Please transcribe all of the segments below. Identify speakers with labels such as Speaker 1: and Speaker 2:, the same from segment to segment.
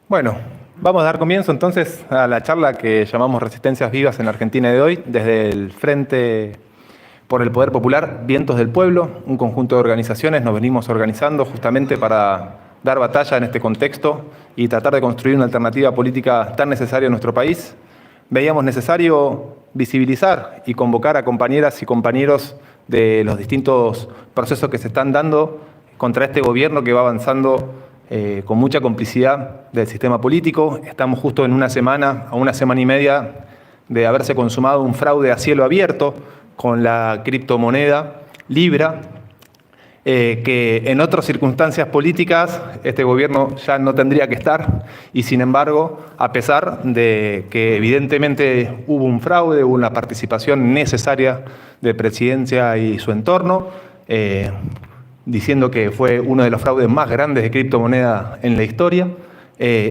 Speaker 1: Bueno, vamos a dar comienzo entonces a la charla que llamamos Resistencias Vivas en la Argentina de hoy, desde el Frente por el Poder Popular, Vientos del Pueblo, un conjunto de organizaciones. Nos venimos organizando justamente para dar batalla en este contexto y tratar de construir una alternativa política tan necesaria en nuestro país. Veíamos necesario visibilizar y convocar a compañeras y compañeros de los distintos procesos que se están dando contra este gobierno que va avanzando con mucha complicidad del sistema político. Estamos justo en una semana y media de haberse consumado un fraude a cielo abierto con la criptomoneda Libra, que en otras circunstancias políticas este gobierno ya no tendría que estar, y sin embargo, a pesar de que evidentemente hubo un fraude, hubo una participación necesaria de Presidencia y su entorno, diciendo que fue uno de los fraudes más grandes de criptomoneda en la historia,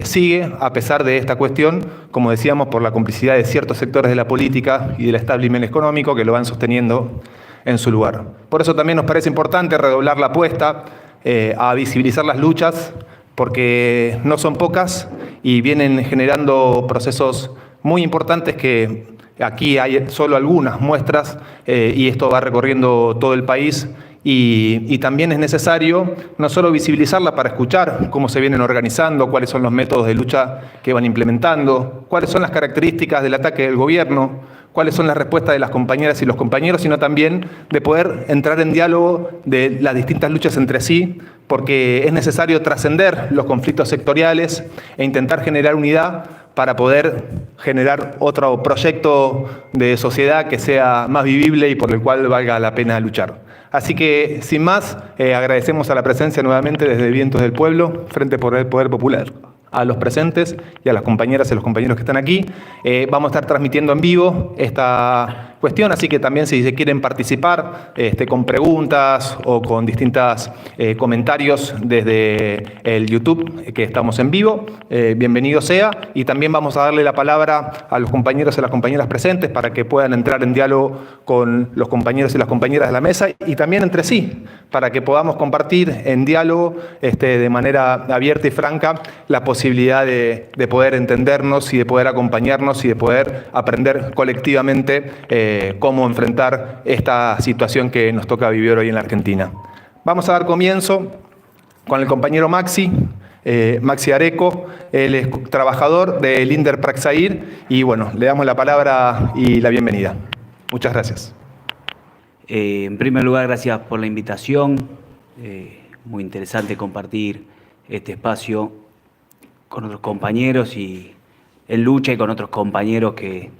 Speaker 1: sigue, a pesar de esta cuestión, como decíamos, por la complicidad de ciertos sectores de la política y del establishment económico que lo van sosteniendo en su lugar. Por eso también nos parece importante redoblar la apuesta a visibilizar las luchas, porque no son pocas y vienen generando procesos muy importantes que aquí hay solo algunas muestras y esto va recorriendo todo el país. Y también es necesario no solo visibilizarla para escuchar cómo se vienen organizando, cuáles son los métodos de lucha que van implementando, cuáles son las características del ataque del gobierno, cuáles son las respuestas de las compañeras y los compañeros, sino también de poder entrar en diálogo de las distintas luchas entre sí, porque es necesario trascender los conflictos sectoriales e intentar generar unidad para poder generar otro proyecto de sociedad que sea más vivible y por el cual valga la pena luchar. Así que, sin más, agradecemos a la presencia nuevamente desde Vientos del Pueblo, Frente por el Poder Popular, a los presentes y a las compañeras y los compañeros que están aquí. Vamos a estar transmitiendo en vivo esta cuestión, así que también si se quieren participar con preguntas o con distintos comentarios desde el YouTube, que estamos en vivo, bienvenido sea. Y también vamos a darle la palabra a los compañeros y a las compañeras presentes para que puedan entrar en diálogo con los compañeros y las compañeras de la mesa y también entre sí, para que podamos compartir en diálogo de manera abierta y franca la posibilidad de poder entendernos y de poder acompañarnos y de poder aprender colectivamente cómo enfrentar esta situación que nos toca vivir hoy en la Argentina. Vamos a dar comienzo con el compañero Maxi Areco. Él es trabajador del INDER Praxair y bueno, le damos la palabra y la bienvenida. Muchas gracias.
Speaker 2: En primer lugar, gracias por la invitación. Muy interesante compartir este espacio con otros compañeros y en lucha y con otros compañeros que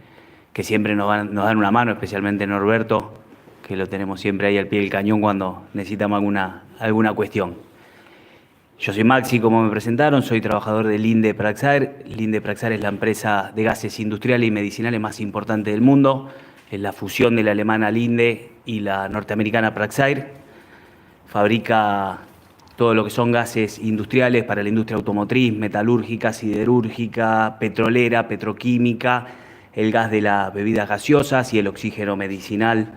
Speaker 2: siempre nos dan una mano, especialmente Norberto, que lo tenemos siempre ahí al pie del cañón cuando necesitamos alguna cuestión. Yo soy Maxi, como me presentaron, soy trabajador del Linde Praxair. Linde Praxair es la empresa de gases industriales y medicinales más importante del mundo. Es la fusión de la alemana Linde y la norteamericana Praxair. Fabrica todo lo que son gases industriales para la industria automotriz, metalúrgica, siderúrgica, petrolera, petroquímica, el gas de las bebidas gaseosas y el oxígeno medicinal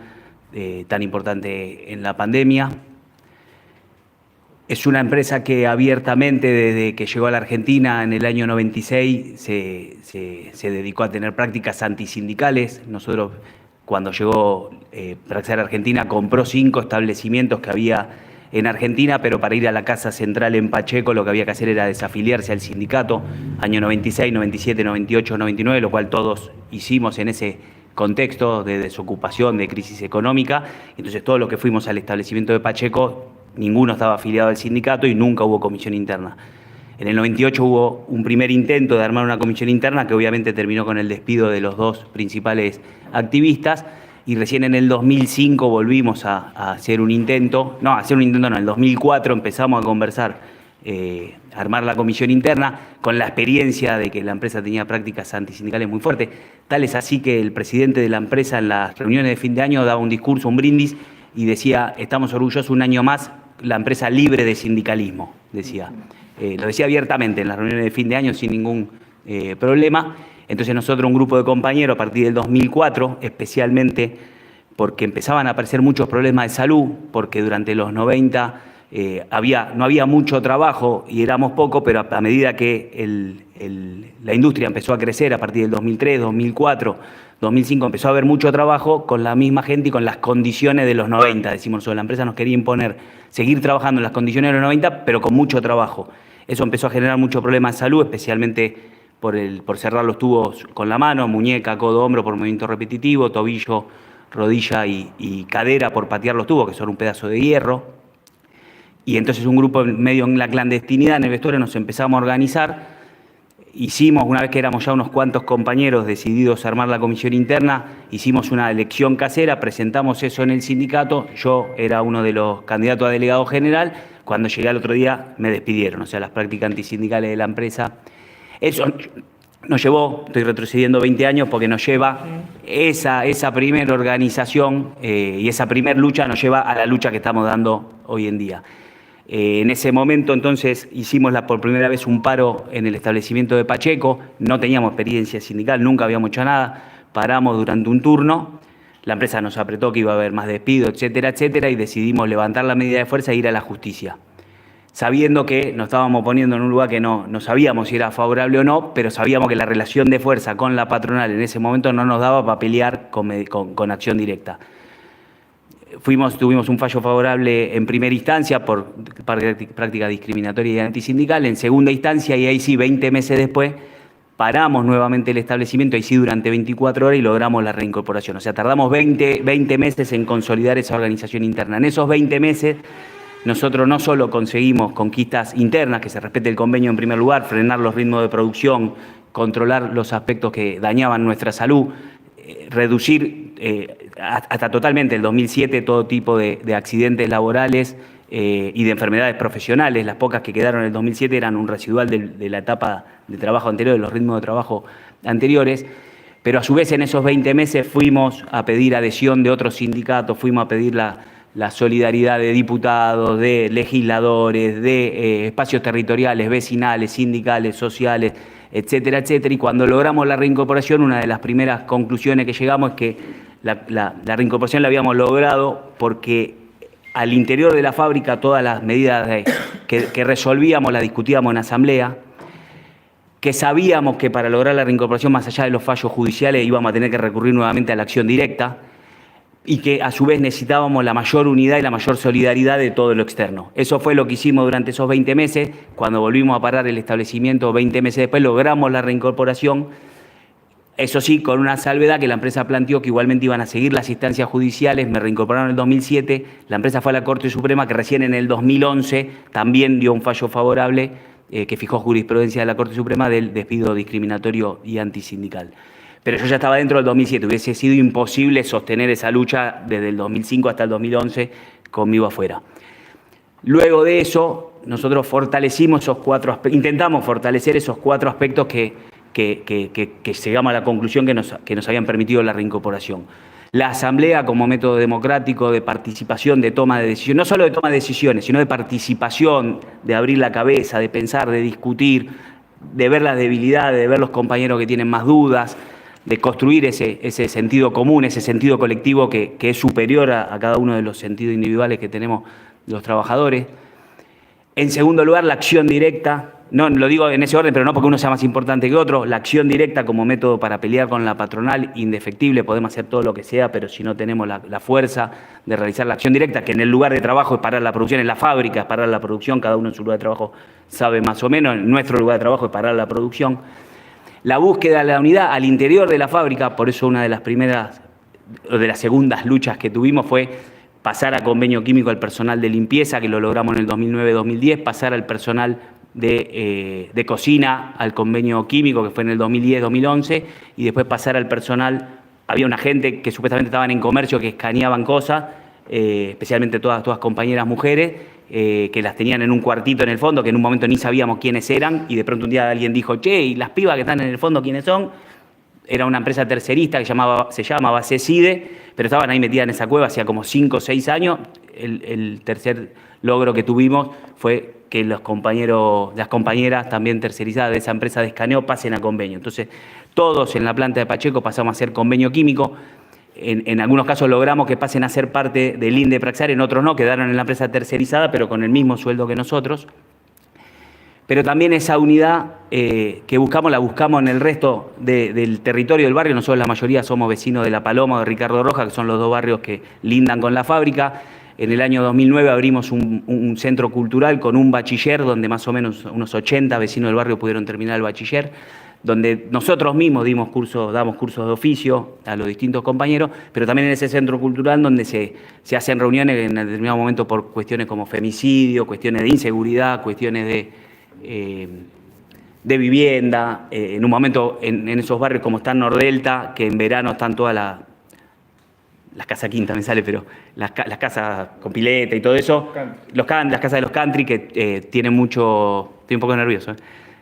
Speaker 2: tan importante en la pandemia. Es una empresa que abiertamente, desde que llegó a la Argentina en el año 96, se dedicó a tener prácticas antisindicales. Nosotros, cuando llegó Praxair a Argentina, compró 5 establecimientos que había en Argentina, pero para ir a la casa central en Pacheco lo que había que hacer era desafiliarse al sindicato, año 96, 97, 98, 99, lo cual todos hicimos en ese contexto de desocupación, de crisis económica. Entonces todos los que fuimos al establecimiento de Pacheco, ninguno estaba afiliado al sindicato y nunca hubo comisión interna. En el 98 hubo un primer intento de armar una comisión interna que obviamente terminó con el despido de los 2 principales activistas. Y recién en el 2005 volvimos a hacer un intento, no, en el 2004 empezamos a conversar, armar la comisión interna con la experiencia de que la empresa tenía prácticas antisindicales muy fuertes. Tal es así que el presidente de la empresa en las reuniones de fin de año daba un discurso, un brindis, y decía: estamos orgullosos un año más, la empresa libre de sindicalismo, decía. Lo decía abiertamente en las reuniones de fin de año sin ningún problema. Entonces nosotros, un grupo de compañeros, a partir del 2004, especialmente porque empezaban a aparecer muchos problemas de salud, porque durante los 90 no había mucho trabajo y éramos pocos, pero a medida que la industria empezó a crecer a partir del 2003, 2004, 2005, empezó a haber mucho trabajo con la misma gente y con las condiciones de los 90, decimos nosotros. La empresa nos quería imponer seguir trabajando en las condiciones de los 90, pero con mucho trabajo. Eso empezó a generar mucho problema de salud, especialmente por cerrar los tubos con la mano, muñeca, codo, hombro por movimiento repetitivo, tobillo, rodilla y cadera por patear los tubos, que son un pedazo de hierro. Y entonces un grupo medio en la clandestinidad en el vestuario nos empezamos a organizar. Hicimos, una vez que éramos ya unos cuantos compañeros decididos a armar la comisión interna, hicimos una elección casera, presentamos eso en el sindicato. Yo era uno de los candidatos a delegado general. Cuando llegué al otro día me despidieron, o sea, las prácticas antisindicales de la empresa. Eso nos llevó, estoy retrocediendo 20 años, porque nos lleva esa primera organización y esa primera lucha nos lleva a la lucha que estamos dando hoy en día. En ese momento, entonces, hicimos por primera vez un paro en el establecimiento de Pacheco. No teníamos experiencia sindical, nunca habíamos hecho nada. Paramos durante un turno. La empresa nos apretó que iba a haber más despidos, etcétera, etcétera, y decidimos levantar la medida de fuerza e ir a la justicia, sabiendo que nos estábamos poniendo en un lugar que no sabíamos si era favorable o no, pero sabíamos que la relación de fuerza con la patronal en ese momento no nos daba para pelear con acción directa. Tuvimos un fallo favorable en primera instancia por práctica discriminatoria y antisindical. En segunda instancia, y ahí sí, 20 meses después, paramos nuevamente el establecimiento, ahí sí durante 24 horas, y logramos la reincorporación. O sea, tardamos 20 meses en consolidar esa organización interna. En esos 20 meses, nosotros no solo conseguimos conquistas internas, que se respete el convenio en primer lugar, frenar los ritmos de producción, controlar los aspectos que dañaban nuestra salud, reducir hasta totalmente el 2007 todo tipo de accidentes laborales y de enfermedades profesionales. Las pocas que quedaron en el 2007 eran un residual de la etapa de trabajo anterior, de los ritmos de trabajo anteriores. Pero a su vez en esos 20 meses fuimos a pedir adhesión de otros sindicatos, fuimos a pedir la solidaridad de diputados, de legisladores, de espacios territoriales, vecinales, sindicales, sociales, etcétera, etcétera. Y cuando logramos la reincorporación, una de las primeras conclusiones que llegamos es que la reincorporación la habíamos logrado porque al interior de la fábrica todas las medidas que resolvíamos las discutíamos en asamblea, que sabíamos que para lograr la reincorporación, más allá de los fallos judiciales, íbamos a tener que recurrir nuevamente a la acción directa, y que a su vez necesitábamos la mayor unidad y la mayor solidaridad de todo lo externo. Eso fue lo que hicimos durante esos 20 meses. Cuando volvimos a parar el establecimiento 20 meses después, logramos la reincorporación. Eso sí, con una salvedad que la empresa planteó que igualmente iban a seguir las instancias judiciales. Me reincorporaron en el 2007, la empresa fue a la Corte Suprema, que recién en el 2011 también dio un fallo favorable que fijó jurisprudencia de la Corte Suprema del despido discriminatorio y antisindical. Pero yo ya estaba dentro del 2007, hubiese sido imposible sostener esa lucha desde el 2005 hasta el 2011 conmigo afuera. Luego de eso, nosotros fortalecimos intentamos fortalecer esos 4 aspectos que llegamos a la conclusión que nos habían permitido la reincorporación. La asamblea como método democrático de participación, de toma de decisiones, no solo de toma de decisiones, sino de participación, de abrir la cabeza, de pensar, de discutir, de ver las debilidades, de ver los compañeros que tienen más dudas, de construir ese sentido común, ese sentido colectivo que es superior a cada uno de los sentidos individuales que tenemos los trabajadores. En segundo lugar, la acción directa. No lo digo en ese orden, pero no porque uno sea más importante que otro. La acción directa como método para pelear con la patronal, indefectible. Podemos hacer todo lo que sea, pero si no tenemos la fuerza de realizar la acción directa, que en el lugar de trabajo es parar la producción, en la fábrica es parar la producción, cada uno en su lugar de trabajo sabe más o menos, en nuestro lugar de trabajo es parar la producción. La búsqueda de la unidad al interior de la fábrica, por eso una de las primeras, o de las segundas luchas que tuvimos fue pasar a convenio químico al personal de limpieza, que lo logramos en el 2009-2010, pasar al personal de cocina al convenio químico, que fue en el 2010-2011, y después pasar al personal. Había una gente que supuestamente estaban en comercio que escaneaban cosas, especialmente todas compañeras mujeres, que las tenían en un cuartito en el fondo, que en un momento ni sabíamos quiénes eran, y de pronto un día alguien dijo, che, ¿y las pibas que están en el fondo quiénes son? Era una empresa tercerista que se llamaba CECIDE, pero estaban ahí metidas en esa cueva hacía como 5 o 6 años. El tercer logro que tuvimos fue que las compañeras también tercerizadas de esa empresa de escaneo pasen a convenio. Entonces, todos en la planta de Pacheco pasamos a hacer convenio químico. En algunos casos logramos que pasen a ser parte del INDE Praxair, en otros no, quedaron en la empresa tercerizada, pero con el mismo sueldo que nosotros. pero también esa unidad que buscamos, la buscamos en el resto del territorio del barrio. Nosotros la mayoría somos vecinos de La Paloma o de Ricardo Rojas, que son los dos barrios que lindan con la fábrica. En el año 2009 abrimos un centro cultural con un bachiller, donde más o menos unos 80 vecinos del barrio pudieron terminar el bachiller, donde nosotros mismos damos cursos de oficio a los distintos compañeros, pero también en ese centro cultural donde se hacen reuniones en determinado momento por cuestiones como femicidio, cuestiones de inseguridad, cuestiones de vivienda. En un momento en esos barrios como está Nordelta, que en verano están todas las casas quinta me sale, pero las casas con pileta y todo eso, las casas de los country que tienen mucho, estoy un poco nervioso,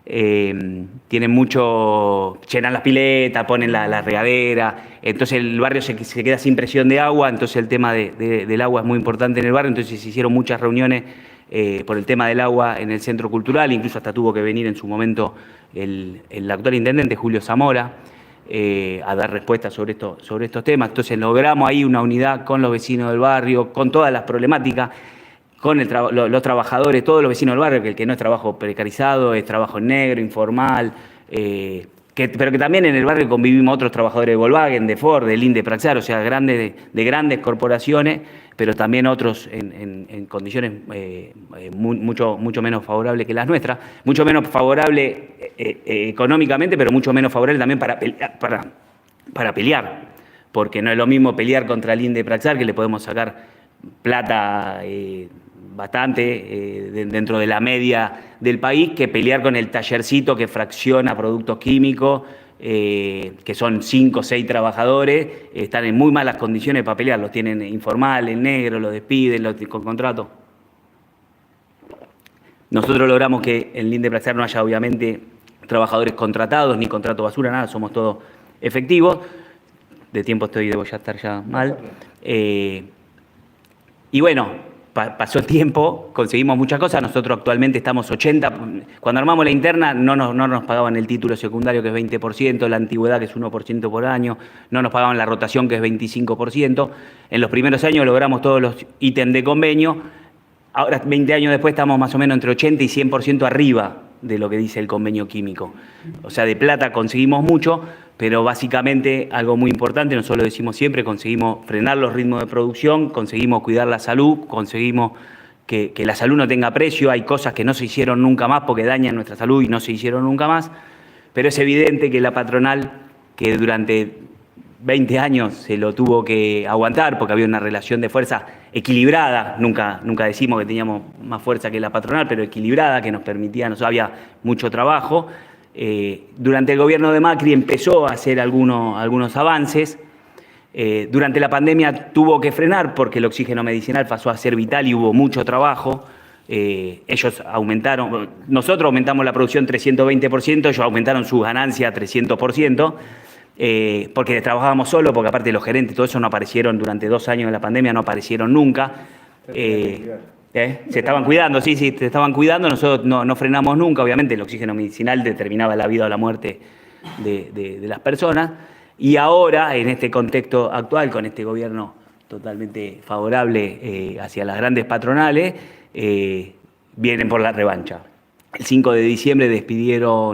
Speaker 2: tienen mucho, llenan las piletas, ponen la regadera, entonces el barrio se queda sin presión de agua, entonces el tema del agua es muy importante en el barrio, entonces se hicieron muchas reuniones por el tema del agua en el centro cultural, incluso hasta tuvo que venir en su momento el actual intendente, Julio Zamora, a dar respuestas sobre estos temas. Entonces logramos ahí una unidad con los vecinos del barrio, con todas las problemáticas, con los trabajadores, todos los vecinos del barrio, que el que no es trabajo precarizado, es trabajo en negro, informal, pero que también en el barrio convivimos otros trabajadores de Volkswagen, de Ford, de Linde Praxair, o sea, de grandes corporaciones, pero también otros en condiciones mucho menos favorables que las nuestras, mucho menos favorables económicamente, pero mucho menos favorables también para pelear, porque no es lo mismo pelear contra Linde Praxair, que le podemos sacar plata bastante dentro de la media del país, que pelear con el tallercito que fracciona productos químicos, que son 5 o 6 trabajadores, están en muy malas condiciones para pelear, los tienen informal, en negro, los despiden, con contrato. Nosotros logramos que en Linde Praxair no haya obviamente trabajadores contratados, ni contrato basura, nada, somos todos efectivos. De tiempo debo ya estar ya mal. Y bueno, pasó el tiempo, conseguimos muchas cosas. Nosotros actualmente estamos 80. Cuando armamos la interna no nos pagaban el título secundario, que es 20%, la antigüedad, que es 1% por año, no nos pagaban la rotación, que es 25%. En los primeros años logramos todos los ítems de convenio. Ahora, 20 años después, estamos más o menos entre 80 y 100% arriba de lo que dice el convenio químico. O sea, de plata conseguimos mucho, pero básicamente algo muy importante, nosotros lo decimos siempre, conseguimos frenar los ritmos de producción, conseguimos cuidar la salud, conseguimos que la salud no tenga precio. Hay cosas que no se hicieron nunca más porque dañan nuestra salud y no se hicieron nunca más, pero es evidente que la patronal, que durante 20 años se lo tuvo que aguantar porque había una relación de fuerza equilibrada, nunca decimos que teníamos más fuerza que la patronal, pero equilibrada, que nos permitía, había mucho trabajo. Durante el gobierno de Macri empezó a hacer algunos avances. Durante la pandemia tuvo que frenar porque el oxígeno medicinal pasó a ser vital y hubo mucho trabajo. Ellos aumentaron, nosotros aumentamos la producción 320%, ellos aumentaron sus ganancias 300%, porque trabajábamos solo, porque aparte los gerentes, todo eso no aparecieron durante 2 años de la pandemia, no aparecieron nunca. Se estaban cuidando, sí, se estaban cuidando, nosotros no frenamos nunca, obviamente el oxígeno medicinal determinaba la vida o la muerte de las personas, y ahora, en este contexto actual, con este gobierno totalmente favorable hacia las grandes patronales, vienen por la revancha. El 5 de diciembre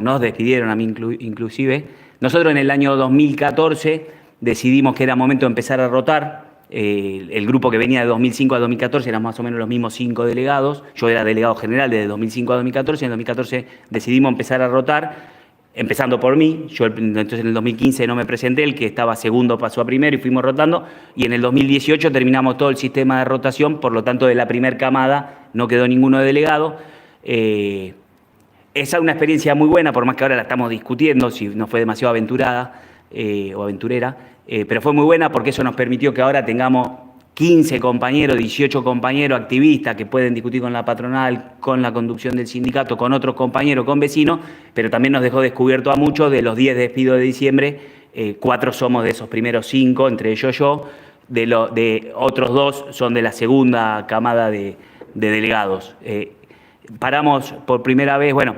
Speaker 2: nos despidieron a mí inclusive. Nosotros en el año 2014 decidimos que era momento de empezar a rotar. El grupo que venía de 2005 a 2014 eran más o menos los mismos 5 delegados. Yo era delegado general desde 2005 a 2014. En 2014 decidimos empezar a rotar, empezando por mí. Yo entonces en el 2015 no me presenté, el que estaba segundo pasó a primero y fuimos rotando. Y en el 2018 terminamos todo el sistema de rotación, por lo tanto de la primer camada no quedó ninguno de delegado. Esa es una experiencia muy buena, por más que ahora la estamos discutiendo, si no fue demasiado aventurada o aventurera, pero fue muy buena porque eso nos permitió que ahora tengamos 15 compañeros, 18 compañeros activistas que pueden discutir con la patronal, con la conducción del sindicato, con otros compañeros, con vecinos, pero también nos dejó descubierto a muchos. De los 10 despidos de diciembre, 4 somos de esos primeros 5, entre ellos yo, de otros 2 son de la segunda camada de delegados. Paramos por primera vez, bueno,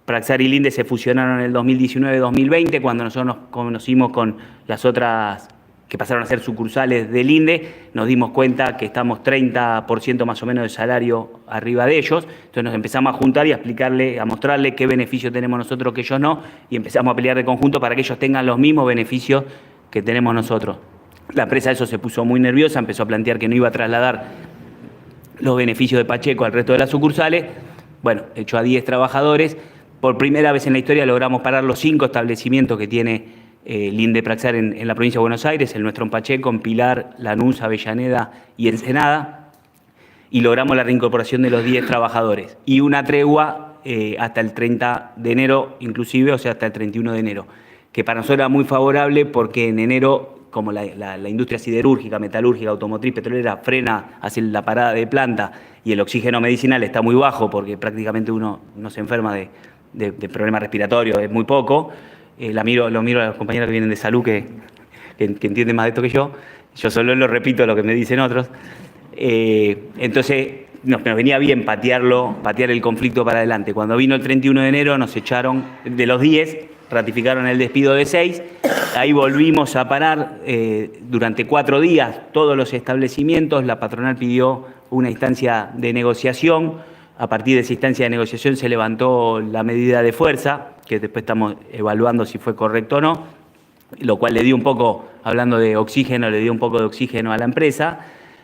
Speaker 2: Praxair y Linde se fusionaron en el 2019-2020, cuando nosotros nos conocimos con las otras que pasaron a ser sucursales del INDE, nos dimos cuenta que estamos 30% más o menos de salario arriba de ellos. Entonces nos empezamos a juntar y a explicarle, a mostrarle qué beneficios tenemos nosotros que ellos no, y empezamos a pelear de conjunto para que ellos tengan los mismos beneficios que tenemos nosotros. La empresa eso se puso muy nerviosa, empezó a plantear que no iba a trasladar los beneficios de Pacheco al resto de las sucursales. Bueno, echó a 10 trabajadores. Por primera vez en la historia logramos parar los 5 establecimientos que tiene el INDE Praxair en la provincia de Buenos Aires, el nuestro en Pacheco, en Pilar, Lanús, Avellaneda y Ensenada, y logramos la reincorporación de los 10 trabajadores y una tregua hasta el 30 de enero, inclusive, o sea, hasta el 31 de enero, que para nosotros era muy favorable porque en enero, como la industria siderúrgica, metalúrgica, automotriz, petrolera frena, hace la parada de planta y el oxígeno medicinal está muy bajo porque prácticamente uno no se enferma de problemas respiratorios, es muy poco. Lo miro a los compañeros que vienen de salud que entienden más de esto que yo solo lo repito lo que me dicen otros. Entonces nos venía bien patear el conflicto para adelante. Cuando vino el 31 de enero nos echaron de los 10, ratificaron el despido de 6, ahí volvimos a parar durante 4 días todos los establecimientos, la patronal pidió una instancia de negociación, a partir de esa instancia de negociación se levantó la medida de fuerza, que después estamos evaluando si fue correcto o no, lo cual le dio un poco, hablando de oxígeno, le dio un poco de oxígeno a la empresa.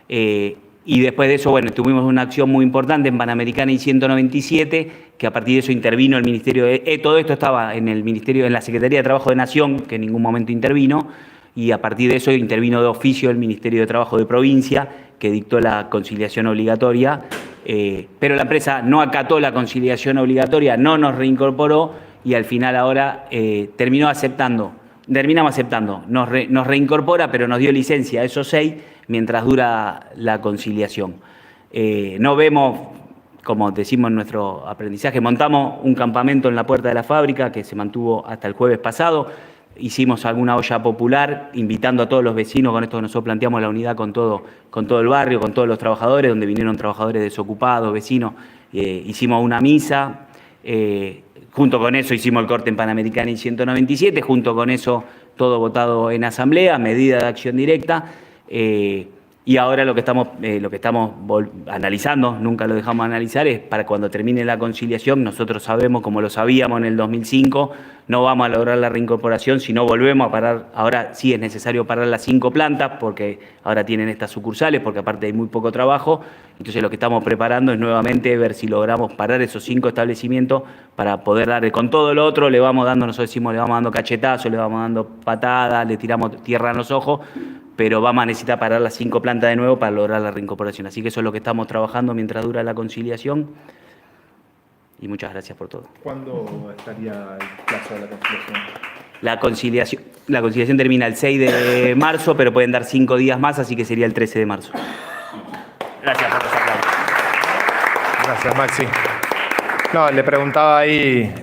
Speaker 2: Y después de eso, bueno, tuvimos una acción muy importante en Panamericana y 197, que a partir de eso intervino el Ministerio de... todo esto estaba en el Ministerio, en la Secretaría de Trabajo de Nación, que en ningún momento intervino, y a partir de eso intervino de oficio el Ministerio de Trabajo de Provincia, que dictó la conciliación obligatoria, pero la empresa no acató la conciliación obligatoria, no nos reincorporó, y al final ahora terminamos aceptando, nos reincorpora, pero nos dio licencia a esos 6 mientras dura la conciliación. No vemos, como decimos en nuestro aprendizaje, montamos un campamento en la puerta de la fábrica que se mantuvo hasta el jueves pasado, hicimos alguna olla popular invitando a todos los vecinos, con esto nosotros planteamos la unidad con todo el barrio, con todos los trabajadores, donde vinieron trabajadores desocupados, vecinos, hicimos una misa. Junto con eso hicimos el corte en Panamericana y 197, junto con eso todo votado en asamblea, medida de acción directa, y ahora lo que estamos analizando, nunca lo dejamos analizar, es para cuando termine la conciliación, nosotros sabemos, como lo sabíamos en el 2005, no vamos a lograr la reincorporación si no volvemos a parar. Ahora sí es necesario parar las 5 plantas, porque ahora tienen estas sucursales, porque aparte hay muy poco trabajo. Entonces lo que estamos preparando es nuevamente ver si logramos parar esos 5 establecimientos para poder darle con todo lo otro, le vamos dando, nosotros decimos, le vamos dando cachetazos, le vamos dando patadas, le tiramos tierra en los ojos, pero vamos a necesitar parar las 5 plantas de nuevo para lograr la reincorporación. Así que eso es lo que estamos trabajando mientras dura la conciliación. Y muchas gracias por todo.
Speaker 1: ¿Cuándo estaría el plazo de la conciliación?
Speaker 2: La conciliación termina el 6 de marzo, pero pueden dar 5 días más, así que sería el 13 de marzo. Gracias por pasar.
Speaker 1: Gracias, Maxi. No, le preguntaba ahí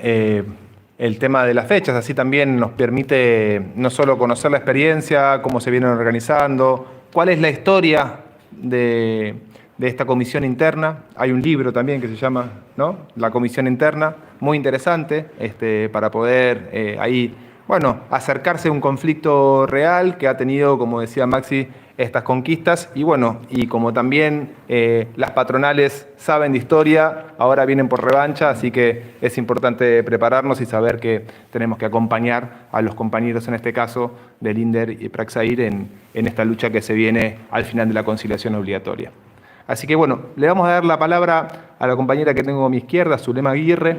Speaker 1: el tema de las fechas, así también nos permite no solo conocer la experiencia, cómo se vienen organizando, cuál es la historia de esta comisión interna. Hay un libro también que se llama, ¿no?, La Comisión Interna, muy interesante, para poder ahí, bueno, acercarse a un conflicto real que ha tenido, como decía Maxi, estas conquistas, y bueno, y como también las patronales saben de historia, ahora vienen por revancha, así que es importante prepararnos y saber que tenemos que acompañar a los compañeros, en este caso, del INDER y Praxair en esta lucha que se viene al final de la conciliación obligatoria. Así que bueno, le vamos a dar la palabra a la compañera que tengo a mi izquierda, Zulema Aguirre,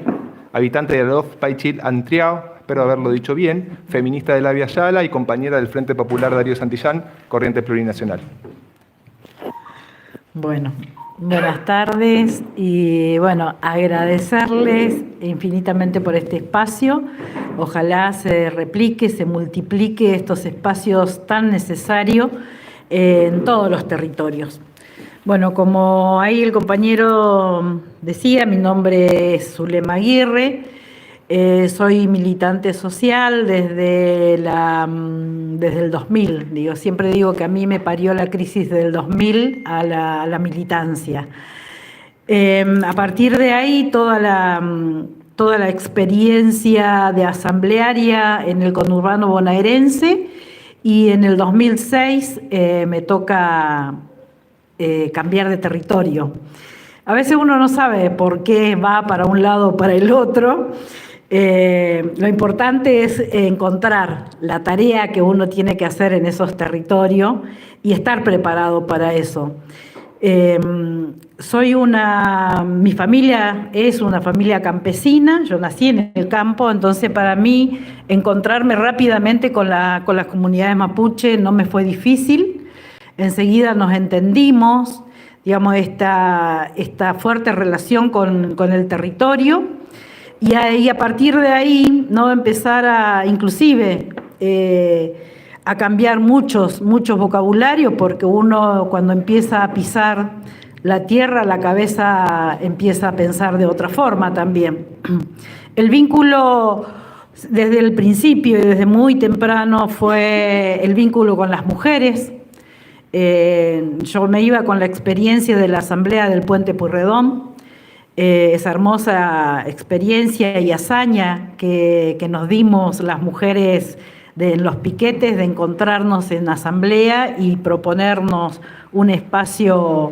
Speaker 1: habitante de Lof Paichil Antriao, espero haberlo dicho bien, feminista de la Via Yala y compañera del Frente Popular Darío Santillán, Corriente Plurinacional.
Speaker 3: Bueno, buenas tardes y bueno, agradecerles infinitamente por este espacio. Ojalá se replique, se multiplique estos espacios tan necesarios en todos los territorios. Bueno, como ahí el compañero decía, mi nombre es Zulema Aguirre, soy militante social desde el 2000. Siempre digo que a mí me parió la crisis del 2000 a la militancia. A partir de ahí, toda la experiencia de asamblearia en el conurbano bonaerense y en el 2006 me toca cambiar de territorio. A veces uno no sabe por qué va para un lado o para el otro. Lo importante es encontrar la tarea que uno tiene que hacer en esos territorios y estar preparado para eso. Mi familia es una familia campesina, yo nací en el campo, entonces para mí encontrarme rápidamente con las comunidades mapuche no me fue difícil. Enseguida nos entendimos, digamos, esta fuerte relación con el territorio, y a partir de ahí no empezar a, inclusive, a cambiar muchos vocabularios, porque uno cuando empieza a pisar la tierra, la cabeza empieza a pensar de otra forma también. El vínculo desde el principio y desde muy temprano fue el vínculo con las mujeres. Yo me iba con la experiencia de la Asamblea del Puente Pueyrredón, esa hermosa experiencia y hazaña que nos dimos las mujeres en los piquetes, de encontrarnos en asamblea y proponernos un espacio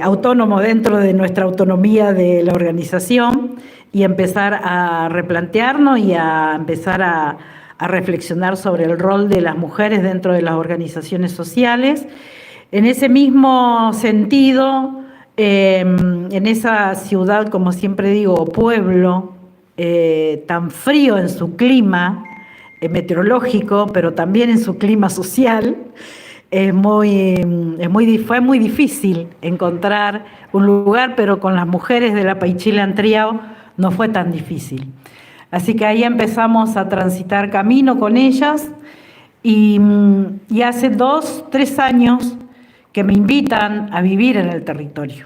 Speaker 3: autónomo dentro de nuestra autonomía de la organización, y empezar a replantearnos y a empezar a reflexionar sobre el rol de las mujeres dentro de las organizaciones sociales. En ese mismo sentido, en esa ciudad, como siempre digo, pueblo, tan frío en su clima meteorológico, pero también en su clima social, fue muy difícil encontrar un lugar, pero con las mujeres de la Paichila-Antriao no fue tan difícil. Así que ahí empezamos a transitar camino con ellas, y hace 2-3 años que me invitan a vivir en el territorio.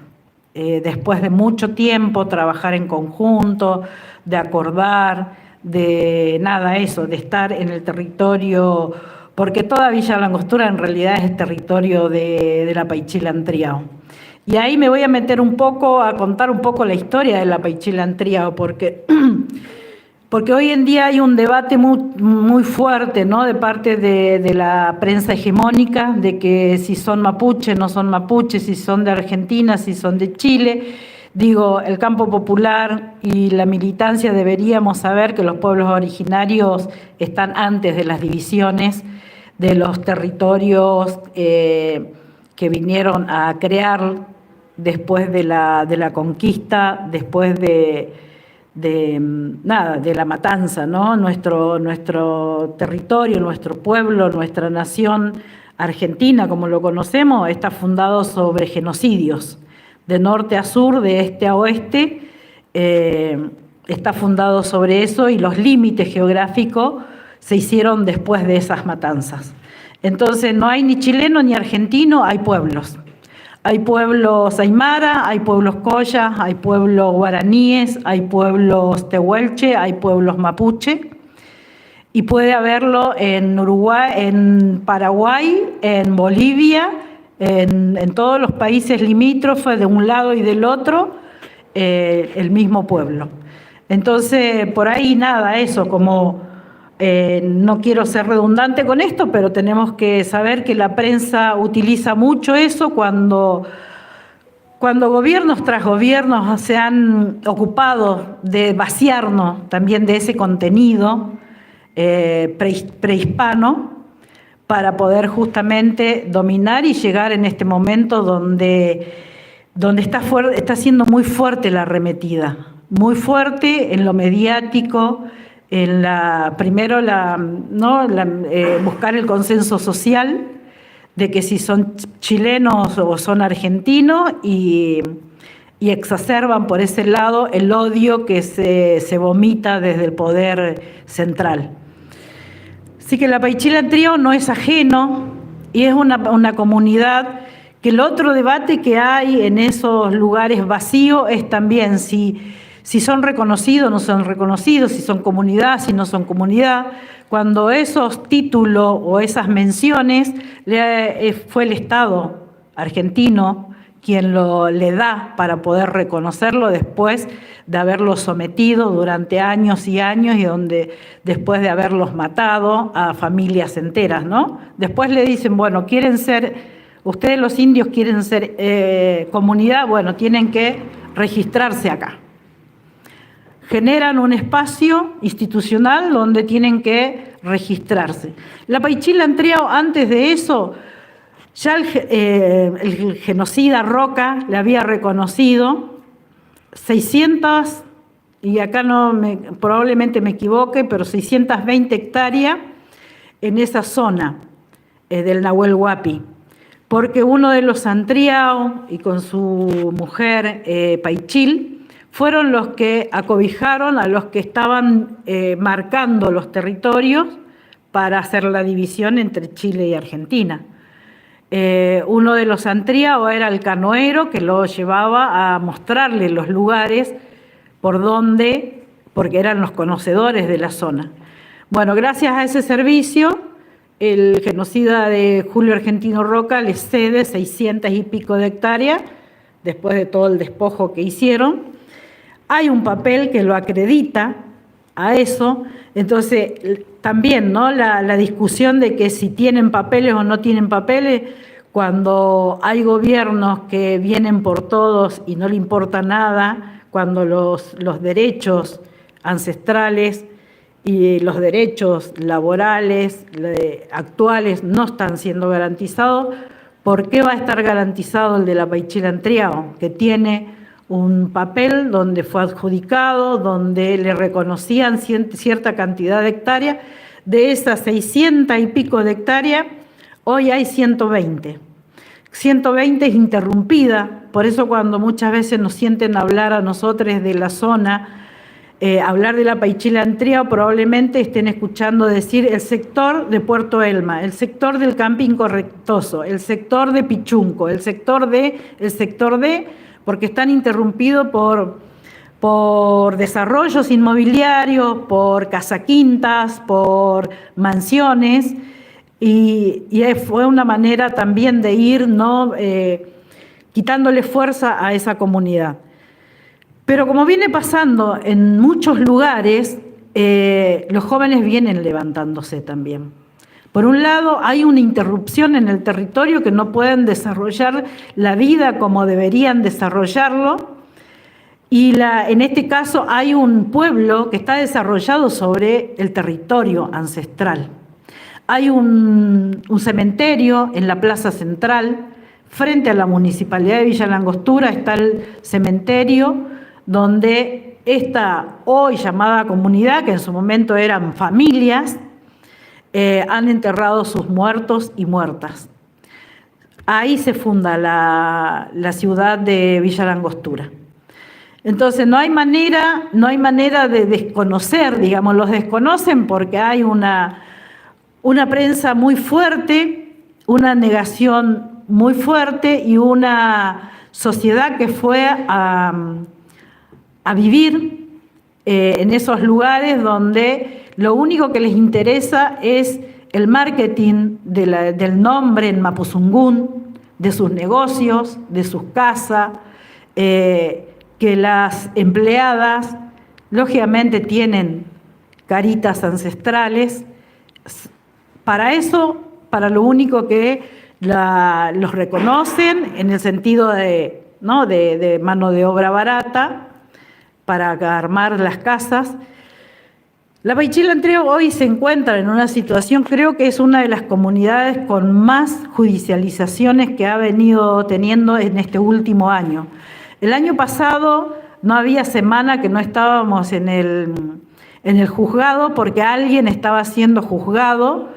Speaker 3: Después de mucho tiempo, trabajar en conjunto, de acordar, de estar en el territorio, porque toda Villa Langostura en realidad es territorio de la Paichila-Antriao. Y ahí me voy a meter a contar un poco la historia de la Paichila-Antriao, porque hoy en día hay un debate muy fuerte, ¿no?, de parte de la prensa hegemónica, de que si son mapuche, no son mapuche, si son de Argentina, si son de Chile. Digo, el campo popular y la militancia deberíamos saber que los pueblos originarios están antes de las divisiones de los territorios que vinieron a crear después de la conquista, después de la matanza, ¿no? Nuestro territorio, nuestro pueblo, nuestra nación argentina, como lo conocemos, está fundado sobre genocidios. De norte a sur, de este a oeste, está fundado sobre eso, y los límites geográficos se hicieron después de esas matanzas. Entonces no hay ni chileno ni argentino, hay pueblos. Hay pueblos aymara, hay pueblos coya, hay pueblos guaraníes, hay pueblos tehuelche, hay pueblos mapuche, y puede haberlo en Uruguay, en Paraguay, en Bolivia, en todos los países limítrofes de un lado y del otro, el mismo pueblo. Entonces, por ahí eso, como no quiero ser redundante con esto, pero tenemos que saber que la prensa utiliza mucho eso cuando gobiernos tras gobiernos se han ocupado de vaciarnos también de ese contenido prehispano, para poder justamente dominar y llegar en este momento donde está siendo muy fuerte la arremetida, muy fuerte en lo mediático, en buscar el consenso social de que si son chilenos o son argentinos, y exacerban por ese lado el odio que se vomita desde el poder central. Así que la Paichila-Antriao no es ajeno, y es una comunidad que el otro debate que hay en esos lugares vacíos es también si son reconocidos, no son reconocidos, si son comunidad, si no son comunidad. Cuando esos títulos o esas menciones fue el Estado argentino quien le da para poder reconocerlo después de haberlos sometido durante años y años y después de haberlos matado a familias enteras, ¿no? Después le dicen, bueno, ustedes los indios quieren ser comunidad, bueno, tienen que registrarse acá. Generan un espacio institucional donde tienen que registrarse. La Paichila-Antriao, antes de eso, ya el genocida Roca le había reconocido 600, y acá probablemente me equivoque, pero 620 hectáreas en esa zona del Nahuel Huapi, porque uno de los Antriao y con su mujer Paichil fueron los que acobijaron a los que estaban marcando los territorios para hacer la división entre Chile y Argentina. Uno de los Antriao era el canoero que lo llevaba a mostrarle los lugares porque eran los conocedores de la zona. Bueno, gracias a ese servicio, el genocida de Julio Argentino Roca les cede 600 y pico de hectáreas, después de todo el despojo que hicieron. Hay un papel que lo acredita a eso, entonces también, ¿no? La discusión de que si tienen papeles o no tienen papeles, cuando hay gobiernos que vienen por todos y no le importa nada, cuando los derechos ancestrales y los derechos laborales actuales no están siendo garantizados, ¿por qué va a estar garantizado el de la Paichila-Antriao, que tiene un papel donde fue adjudicado, donde le reconocían cierta cantidad de hectáreas? De esas 600 y pico de hectáreas, hoy hay 120. 120 es interrumpida, por eso cuando muchas veces nos sienten hablar a nosotros de la zona, hablar de la Paichila-Antriao, probablemente estén escuchando decir el sector de Puerto Elma, el sector del Camping Correctoso, el sector de Pichunco, el sector de, porque están interrumpidos por desarrollos inmobiliarios, por casaquintas, por mansiones, y fue una manera también de ir, ¿no? Quitándole fuerza a esa comunidad. Pero como viene pasando en muchos lugares, los jóvenes vienen levantándose también. Por un lado, hay una interrupción en el territorio que no pueden desarrollar la vida como deberían desarrollarlo, y en este caso hay un pueblo que está desarrollado sobre el territorio ancestral. Hay un cementerio en la plaza central, frente a la Municipalidad de Villa Langostura está el cementerio donde esta hoy llamada comunidad, que en su momento eran familias, han enterrado sus muertos y muertas. Ahí se funda la ciudad de Villa Langostura. Entonces no hay manera de desconocer, digamos, los desconocen porque hay una prensa muy fuerte, una negación muy fuerte y una sociedad que fue a vivir en esos lugares donde lo único que les interesa es el marketing del nombre en Mapuzungún, de sus negocios, de sus casas, que las empleadas lógicamente tienen caritas ancestrales. Para eso, para lo único que los reconocen en el sentido de mano de obra barata para armar las casas. La Paichila-Antriao hoy se encuentra en una situación, creo que es una de las comunidades con más judicializaciones que ha venido teniendo en este último año. El año pasado no había semana que no estábamos en el juzgado porque alguien estaba siendo juzgado,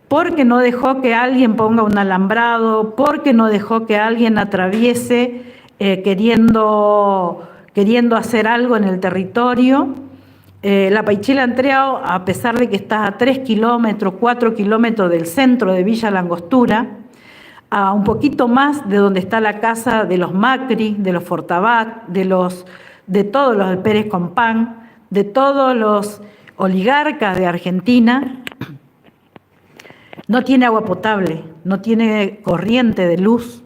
Speaker 3: porque no dejó que alguien ponga un alambrado, porque no dejó que alguien atraviese queriendo hacer algo en el territorio. La Paichila-Antriao, a pesar de que está a 3 kilómetros, 4 kilómetros del centro de Villa Langostura, a un poquito más de donde está la casa de los Macri, de los Fortabat, de todos los Pérez Compán, de todos los oligarcas de Argentina, no tiene agua potable, no tiene corriente de luz.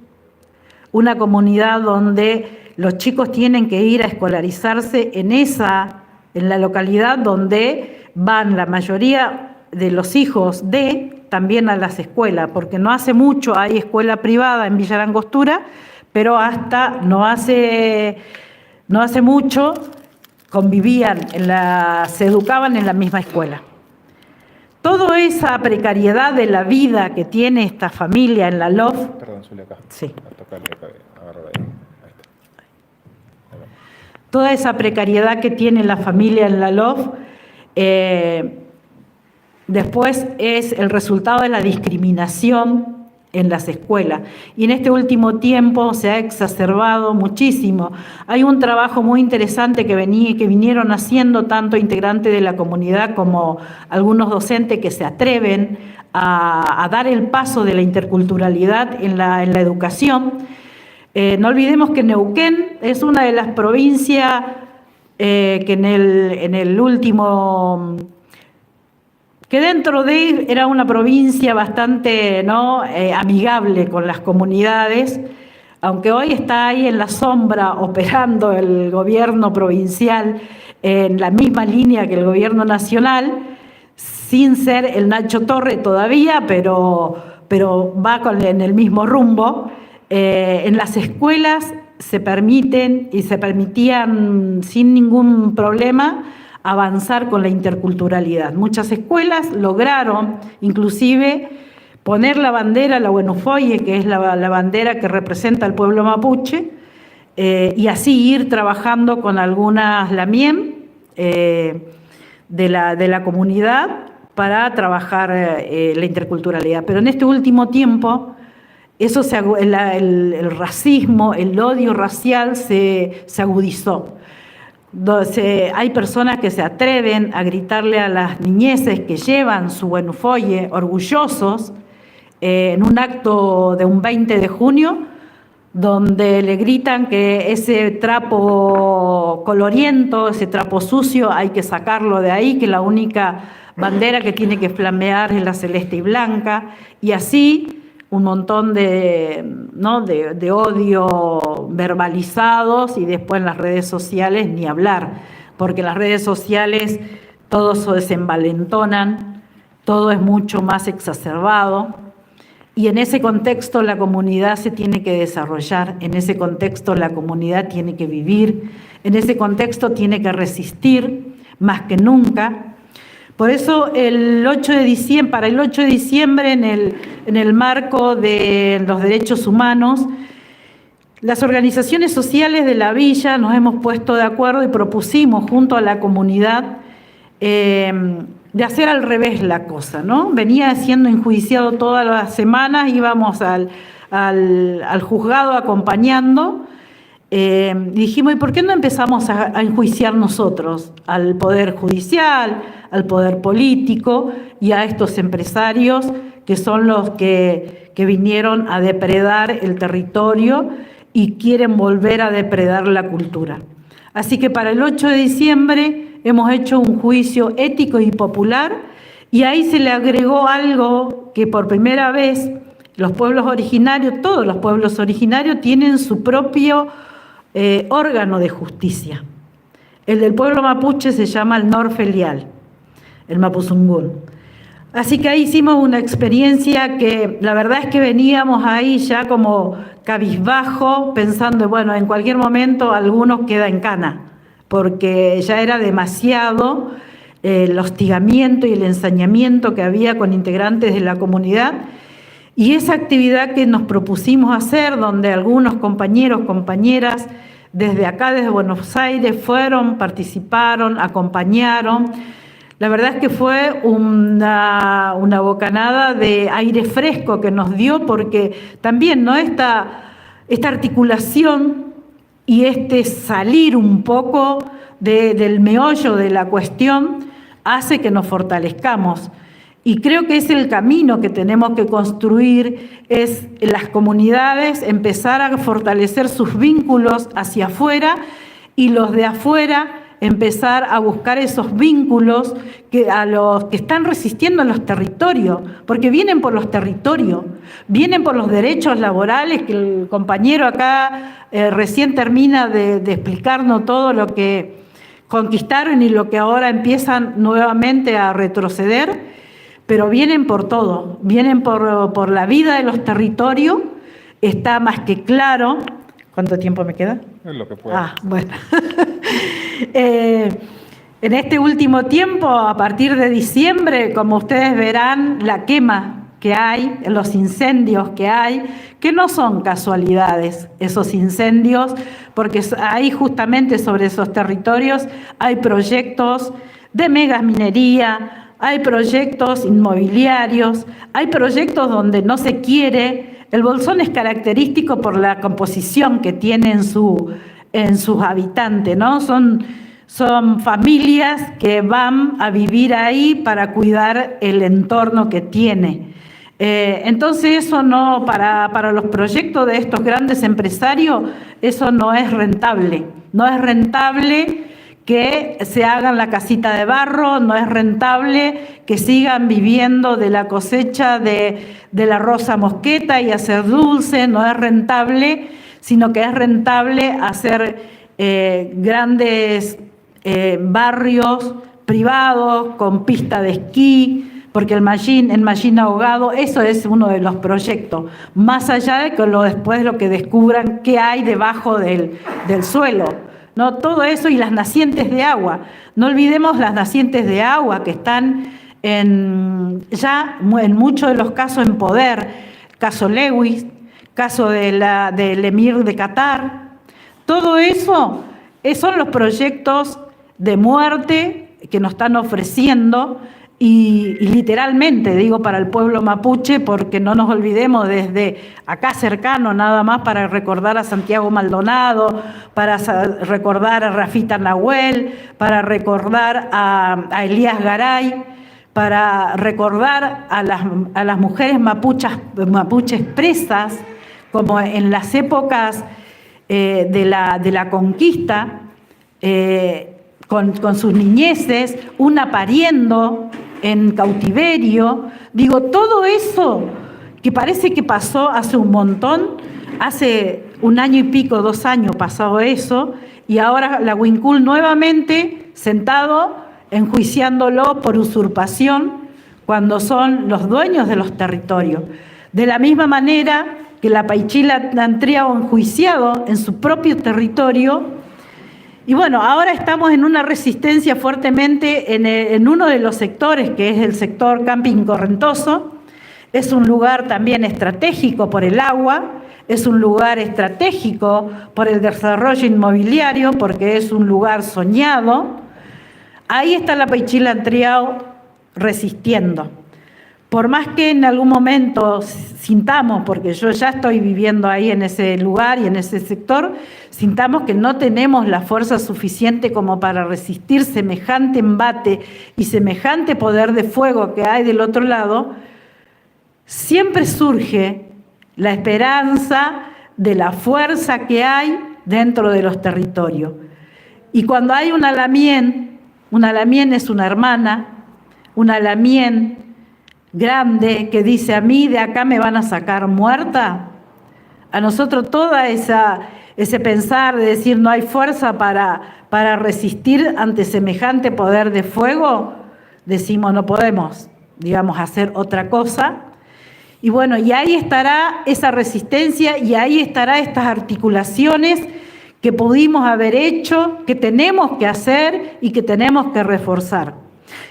Speaker 3: una comunidad donde los chicos tienen que ir a escolarizarse en la localidad donde van la mayoría de los hijos también a las escuelas, porque no hace mucho hay escuela privada en Villa Langostura, pero hasta no hace mucho se educaban en la misma escuela. Toda esa precariedad de la vida que tiene esta familia en la LOF.
Speaker 1: Perdón, Zulia, acá.
Speaker 3: Sí.
Speaker 1: Agarro ahí.
Speaker 3: Toda esa precariedad que tiene la familia en la LOF, después es el resultado de la discriminación en las escuelas. Y en este último tiempo se ha exacerbado muchísimo. Hay un trabajo muy interesante que vinieron haciendo tanto integrantes de la comunidad como algunos docentes que se atreven a dar el paso de la interculturalidad en la educación. No olvidemos que Neuquén es una de las provincias que en el último... que dentro de era una provincia bastante amigable con las comunidades, aunque hoy está ahí en la sombra operando el gobierno provincial en la misma línea que el gobierno nacional, sin ser el Nacho Torre todavía, pero va en el mismo rumbo. En las escuelas se permitían sin ningún problema avanzar con la interculturalidad. Muchas escuelas lograron inclusive poner la bandera, la Buenofoye, que es la bandera que representa al pueblo mapuche, y así ir trabajando con algunas LAMIEM de la comunidad para trabajar la interculturalidad. Pero en este último tiempo, el racismo, el odio racial se agudizó. Hay personas que se atreven a gritarle a las niñeces que llevan su Buenofoye orgullosos en un acto de un 20 de junio, donde le gritan que ese trapo coloriento, ese trapo sucio, hay que sacarlo de ahí, que la única bandera que tiene que flamear es la celeste y blanca, y así un montón de odio verbalizados, y después en las redes sociales ni hablar, porque en las redes sociales todo se desenvalentonan, todo es mucho más exacerbado, y en ese contexto la comunidad se tiene que desarrollar, en ese contexto la comunidad tiene que vivir, en ese contexto tiene que resistir más que nunca. Por eso para el 8 de diciembre, en el marco de los derechos humanos, las organizaciones sociales de la villa nos hemos puesto de acuerdo y propusimos junto a la comunidad de hacer al revés la cosa, ¿no? Venía siendo enjuiciado todas las semanas, íbamos al juzgado acompañando. Dijimos, ¿y por qué no empezamos a enjuiciar nosotros al Poder Judicial, al Poder Político y a estos empresarios que son los que vinieron a depredar el territorio y quieren volver a depredar la cultura? Así que para el 8 de diciembre hemos hecho un juicio ético y popular, y ahí se le agregó algo que por primera vez los pueblos originarios, todos los pueblos originarios tienen su propio órgano de justicia. El del pueblo mapuche se llama el Norfelial, el Mapuzungún. Así que ahí hicimos una experiencia que la verdad es que veníamos ahí ya como cabizbajo, pensando, bueno, en cualquier momento alguno queda en cana, porque ya era demasiado el hostigamiento y el ensañamiento que había con integrantes de la comunidad. Y esa actividad que nos propusimos hacer, donde algunos compañeros, compañeras desde acá, desde Buenos Aires, fueron, participaron, acompañaron. La verdad es que fue una bocanada de aire fresco que nos dio, porque también, ¿no?, esta articulación y salir un poco del meollo de la cuestión hace que nos fortalezcamos. Y creo que es el camino que tenemos que construir, es en las comunidades empezar a fortalecer sus vínculos hacia afuera, y los de afuera empezar a buscar esos vínculos a los que están resistiendo en los territorios, porque vienen por los territorios, vienen por los derechos laborales, que el compañero acá recién termina de explicarnos todo lo que conquistaron y lo que ahora empiezan nuevamente a retroceder, pero vienen por todo, vienen por la vida de los territorios. Está más que claro. ¿Cuánto tiempo me queda?
Speaker 1: Es lo que pueda.
Speaker 3: Bueno. En este último tiempo, a partir de diciembre, como ustedes verán, la quema que hay, los incendios que hay, que no son casualidades esos incendios, porque ahí justamente sobre esos territorios hay proyectos de megaminería, hay proyectos inmobiliarios, hay proyectos donde no se quiere. El Bolsón es característico por la composición que tiene en sus habitantes, ¿no? Son familias que van a vivir ahí para cuidar el entorno que tiene. Entonces eso no, para los proyectos de estos grandes empresarios, eso no es rentable. No es rentable que se hagan la casita de barro, no es rentable que sigan viviendo de la cosecha de la rosa mosqueta y hacer dulce, no es rentable, sino que es rentable hacer grandes barrios privados con pista de esquí, porque el machine ahogado, eso es uno de los proyectos, más allá de que después lo que descubran qué hay debajo del suelo, ¿no? Todo eso, y las nacientes de agua. No olvidemos las nacientes de agua que están ya en muchos de los casos en poder, caso Lewis, caso del emir de Qatar. Todo eso son los proyectos de muerte que nos están ofreciendo y literalmente, digo, para el pueblo mapuche, porque no nos olvidemos desde acá cercano, nada más para recordar a Santiago Maldonado, para recordar a Rafita Nahuel, para recordar a Elías Garay, para recordar a las mujeres mapuches presas, como en las épocas de la conquista, con sus niñeces, una pariendo en cautiverio. Digo, todo eso que parece que pasó hace un montón, hace 1 año y pico, 2 años pasado eso, y ahora la Huincul nuevamente sentado enjuiciándolo por usurpación cuando son los dueños de los territorios. De la misma manera que la Paichila Antriao enjuiciado en su propio territorio. Y bueno, ahora estamos en una resistencia fuertemente en uno de los sectores, que es el sector Camping Correntoso. Es un lugar también estratégico por el agua, es un lugar estratégico por el desarrollo inmobiliario, porque es un lugar soñado. Ahí está la Paichila Antriao resistiendo. Por más que en algún momento sintamos, porque yo ya estoy viviendo ahí en ese lugar y en ese sector, sintamos que no tenemos la fuerza suficiente como para resistir semejante embate y semejante poder de fuego que hay del otro lado, siempre surge la esperanza de la fuerza que hay dentro de los territorios. Y cuando hay un alamien es una hermana, un alamien grande que dice: a mí de acá me van a sacar muerta. A nosotros toda ese pensar de decir no hay fuerza para resistir ante semejante poder de fuego, decimos no podemos, digamos, hacer otra cosa. Y bueno, y ahí estará esa resistencia y ahí estará estas articulaciones que pudimos haber hecho, que tenemos que hacer y que tenemos que reforzar.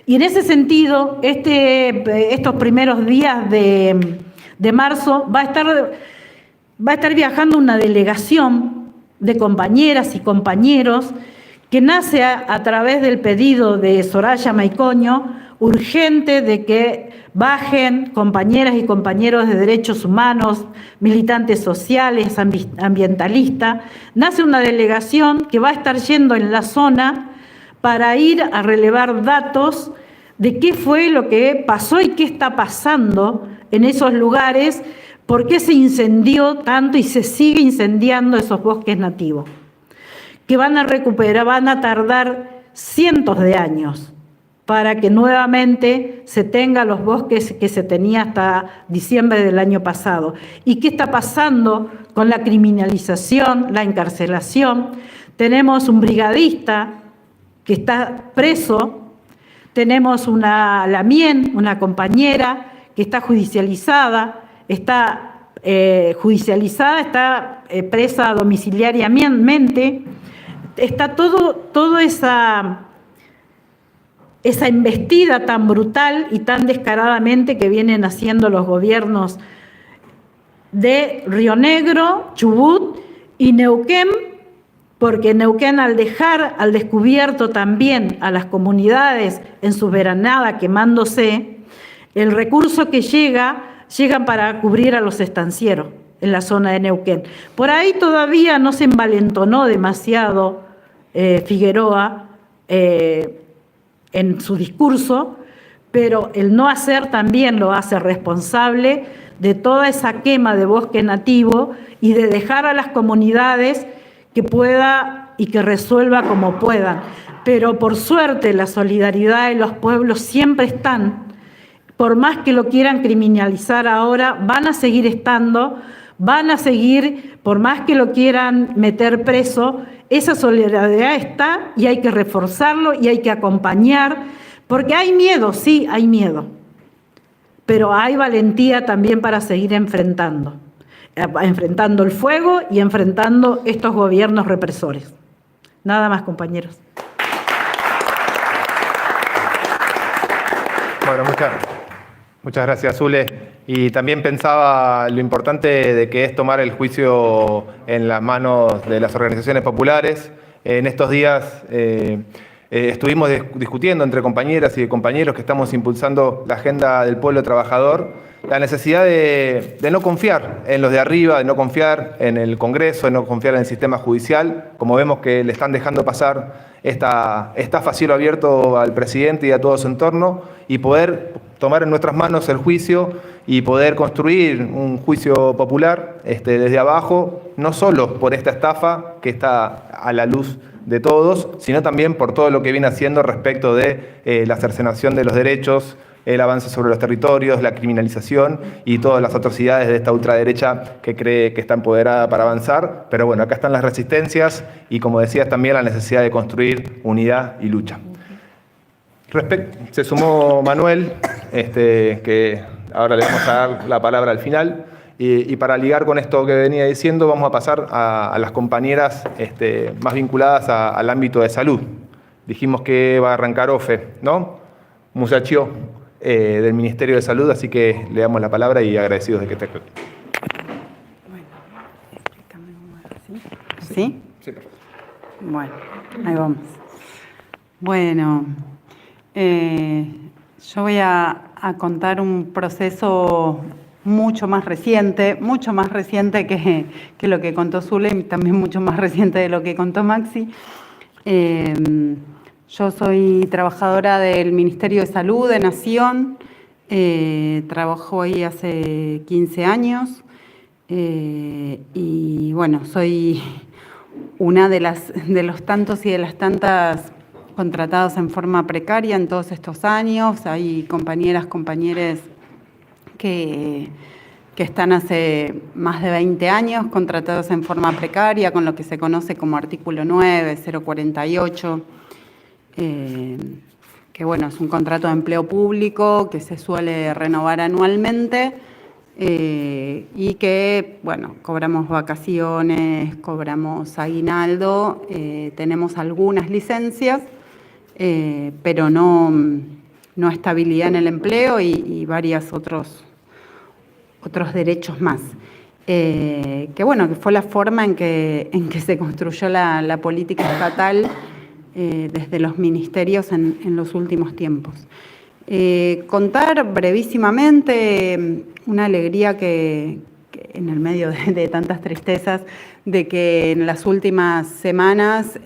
Speaker 3: Y en ese sentido, estos primeros días de marzo va a estar viajando una delegación de compañeras y compañeros que nace a través del pedido de Soraya Maicoño, urgente de que bajen compañeras y compañeros de derechos humanos, militantes sociales, ambientalistas. Nace una delegación que va a estar yendo en la zona para ir a relevar datos de qué fue lo que pasó y qué está pasando en esos lugares, por qué se incendió tanto y se sigue incendiando esos bosques nativos, que van a recuperar, van a tardar cientos de años para que nuevamente se tenga los bosques que se tenía hasta diciembre del año pasado. ¿Y qué está pasando con la criminalización, la encarcelación? Tenemos un brigadista que está preso, tenemos una Lamien, una compañera que está judicializada, está presa domiciliariamente, está toda esa embestida tan brutal y tan descaradamente que vienen haciendo los gobiernos de Río Negro, Chubut y Neuquén, porque Neuquén, al dejar al descubierto también a las comunidades en su veranada quemándose, el recurso que llegan para cubrir a los estancieros en la zona de Neuquén. Por ahí todavía no se envalentonó demasiado Figueroa en su discurso, pero el no hacer también lo hace responsable de toda esa quema de bosque nativo y de dejar a las comunidades que pueda y que resuelva como puedan. Pero por suerte la solidaridad de los pueblos siempre están, por más que lo quieran criminalizar ahora, van a seguir estando, van a seguir, por más que lo quieran meter preso, esa solidaridad está y hay que reforzarlo y hay que acompañar, porque hay miedo, sí, hay miedo, pero hay valentía también para seguir enfrentando el fuego y enfrentando estos gobiernos represores. Nada más, compañeros.
Speaker 1: Bueno, muchas gracias, Zule. Y también pensaba lo importante de que es tomar el juicio en las manos de las organizaciones populares. En estos días estuvimos discutiendo entre compañeras y compañeros que estamos impulsando la agenda del pueblo trabajador, la necesidad de no confiar en los de arriba, de no confiar en el Congreso, de no confiar en el sistema judicial, como vemos que le están dejando pasar esta estafa a cielo abierto al presidente y a todo su entorno, y poder tomar en nuestras manos el juicio y poder construir un juicio popular desde abajo, no solo por esta estafa que está a la luz de todos, sino también por todo lo que viene haciendo respecto de la cercenación de los derechos, el avance sobre los territorios, la criminalización y todas las atrocidades de esta ultraderecha que cree que está empoderada para avanzar. Pero bueno, acá están las resistencias y, como decías, también la necesidad de construir unidad y lucha. Se sumó Manuel, que ahora le vamos a dar la palabra al final. Y para ligar con esto que venía diciendo, vamos a pasar a las compañeras más vinculadas al ámbito de salud. Dijimos que va a arrancar Ofe, ¿no? Muchacho del Ministerio de Salud, así que le damos la palabra y agradecidos de que esté aquí.
Speaker 4: Bueno, explícame ¿sí? ¿Sí?
Speaker 1: Sí, perfecto.
Speaker 4: Bueno, ahí vamos. Bueno, yo voy a contar un proceso mucho más reciente que lo que contó Zule, y también mucho más reciente de lo que contó Maxi. Yo soy trabajadora del Ministerio de Salud de Nación, trabajo ahí hace 15 años y bueno, soy una de los tantos y de las tantas contratados en forma precaria en todos estos años. Hay compañeros que están hace más de 20 años contratados en forma precaria con lo que se conoce como artículo 9, 048, que bueno, es un contrato de empleo público que se suele renovar anualmente y que, bueno, cobramos vacaciones, cobramos aguinaldo, tenemos algunas licencias, pero no estabilidad en el empleo y varios otros derechos más. Que bueno, que fue la forma en que se construyó la política estatal desde los ministerios en los últimos tiempos. Contar brevísimamente una alegría que en el medio de tantas tristezas, de que en las últimas semanas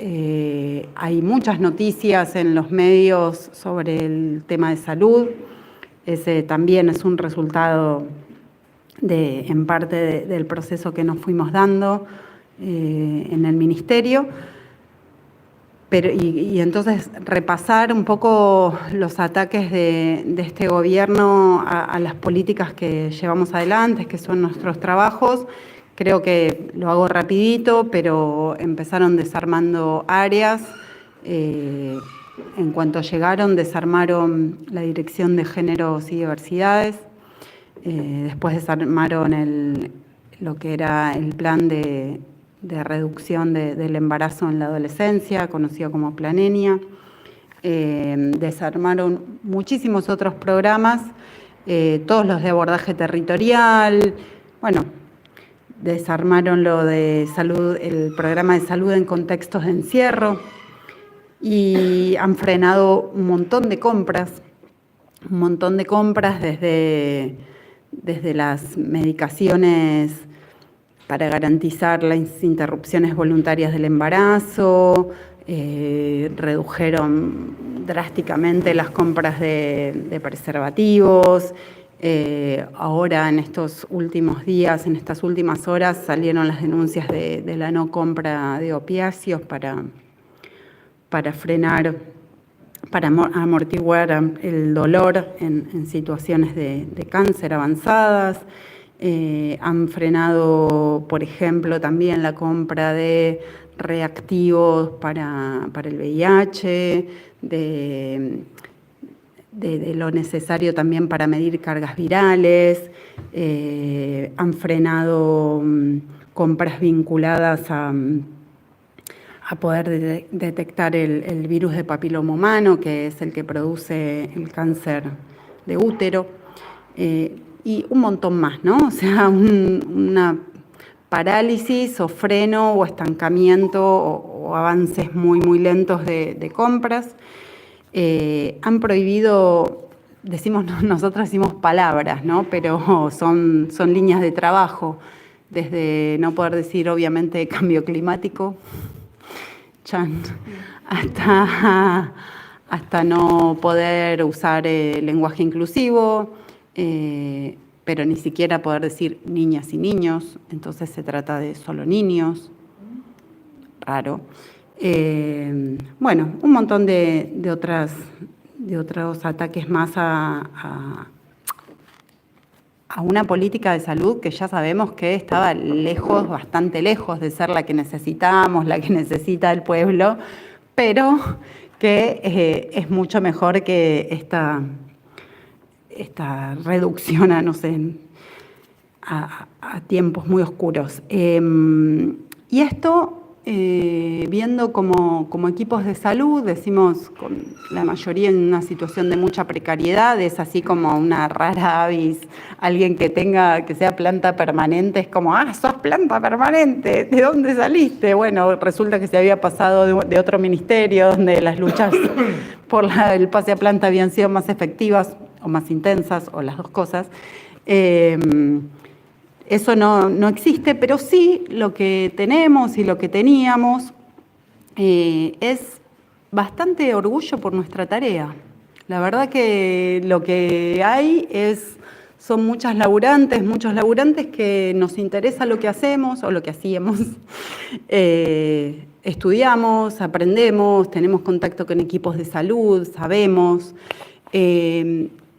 Speaker 4: hay muchas noticias en los medios sobre el tema de salud. Ese también es un resultado en parte del proceso que nos fuimos dando en el Ministerio. y entonces repasar un poco los ataques de este gobierno a las políticas que llevamos adelante, que son nuestros trabajos. Creo que lo hago rapidito, pero empezaron desarmando áreas. En cuanto llegaron, desarmaron la Dirección de Géneros y Diversidades. Después desarmaron lo que era el plan de reducción del embarazo en la adolescencia, conocido como Plan ENIA. Desarmaron muchísimos otros programas, todos los de abordaje territorial. Bueno, desarmaron lo de salud, el programa de salud en contextos de encierro, y han frenado un montón de compras desde las medicaciones para garantizar las interrupciones voluntarias del embarazo, redujeron drásticamente las compras de preservativos. Ahora, en estos últimos días, en estas últimas horas, salieron las denuncias de la no compra de opiáceos para frenar, para amortiguar el dolor en situaciones de cáncer avanzadas. Han frenado, por ejemplo, también la compra de reactivos para el VIH, de lo necesario también para medir cargas virales. Han frenado compras vinculadas a poder detectar el virus de papiloma humano, que es el que produce el cáncer de útero, y un montón más, ¿no? O sea, una parálisis o freno o estancamiento o avances muy, muy lentos de compras. Han prohibido, nosotros decimos palabras, ¿no? Pero son líneas de trabajo, desde no poder decir, obviamente, cambio climático, hasta no poder usar lenguaje inclusivo, pero ni siquiera poder decir niñas y niños, entonces se trata de solo niños, raro. Bueno, un montón de otros ataques más a una política de salud que ya sabemos que estaba lejos, bastante lejos de ser la que necesitamos, la que necesita el pueblo, pero que es mucho mejor que esta reducción a, no sé, a tiempos muy oscuros. Y esto, viendo como equipos de salud, decimos con la mayoría en una situación de mucha precariedad, es así como una rara avis, alguien que sea planta permanente, es como, sos planta permanente, ¿de dónde saliste? Bueno, resulta que se había pasado de otro ministerio, donde las luchas por el pase a planta habían sido más efectivas o más intensas, o las dos cosas. Eso no existe, pero sí lo que tenemos y lo que teníamos es bastante orgullo por nuestra tarea. La verdad que lo que hay son muchos laburantes que nos interesa lo que hacemos o lo que hacíamos. Estudiamos, aprendemos, tenemos contacto con equipos de salud, sabemos.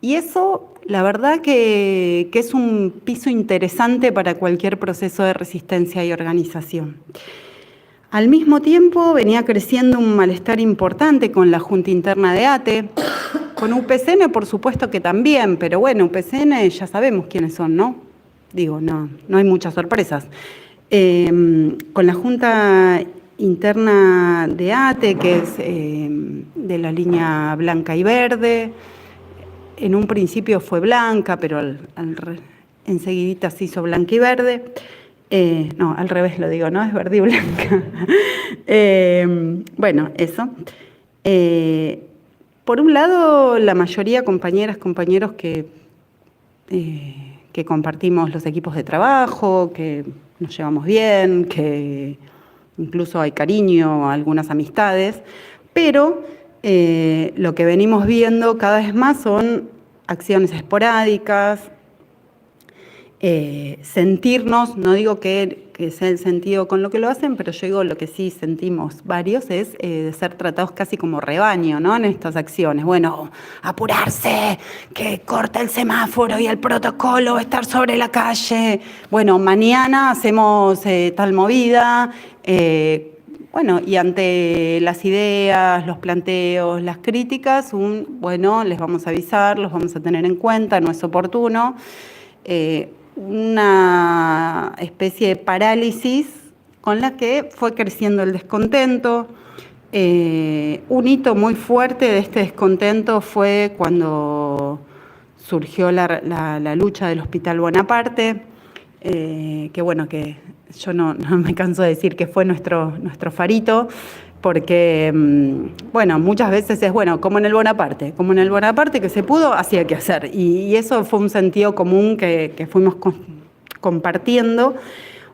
Speaker 4: Y eso, la verdad que es un piso interesante para cualquier proceso de resistencia y organización. Al mismo tiempo venía creciendo un malestar importante con la Junta Interna de ATE, con UPCN por supuesto que también, pero bueno, UPCN ya sabemos quiénes son, ¿no? Digo, no hay muchas sorpresas. Con la Junta Interna de ATE, que es de la línea blanca y verde. En un principio fue blanca, pero enseguidita se hizo blanca y verde. No, al revés lo digo, ¿no? Es verde y blanca. Bueno, eso. Por un lado, la mayoría compañeros que compartimos los equipos de trabajo, que nos llevamos bien, que incluso hay cariño, algunas amistades, pero lo que venimos viendo cada vez más son acciones esporádicas sentirnos, no digo que sea el sentido con lo que lo hacen, pero yo digo lo que sí sentimos varios es de ser tratados casi como rebaño, ¿no? En estas acciones. Bueno, apurarse, que corta el semáforo y el protocolo, estar sobre la calle. Bueno, mañana hacemos tal movida. Bueno, y ante las ideas, los planteos, las críticas, bueno, les vamos a avisar, los vamos a tener en cuenta, no es oportuno. Una especie de parálisis con la que fue creciendo el descontento. Un hito muy fuerte de este descontento fue cuando surgió la lucha del Hospital Bonaparte, que bueno, que yo no me canso de decir que fue nuestro farito, porque, bueno, muchas veces es, bueno, como en el Bonaparte que se pudo, así hay que hacer. Y eso fue un sentido común que fuimos compartiendo.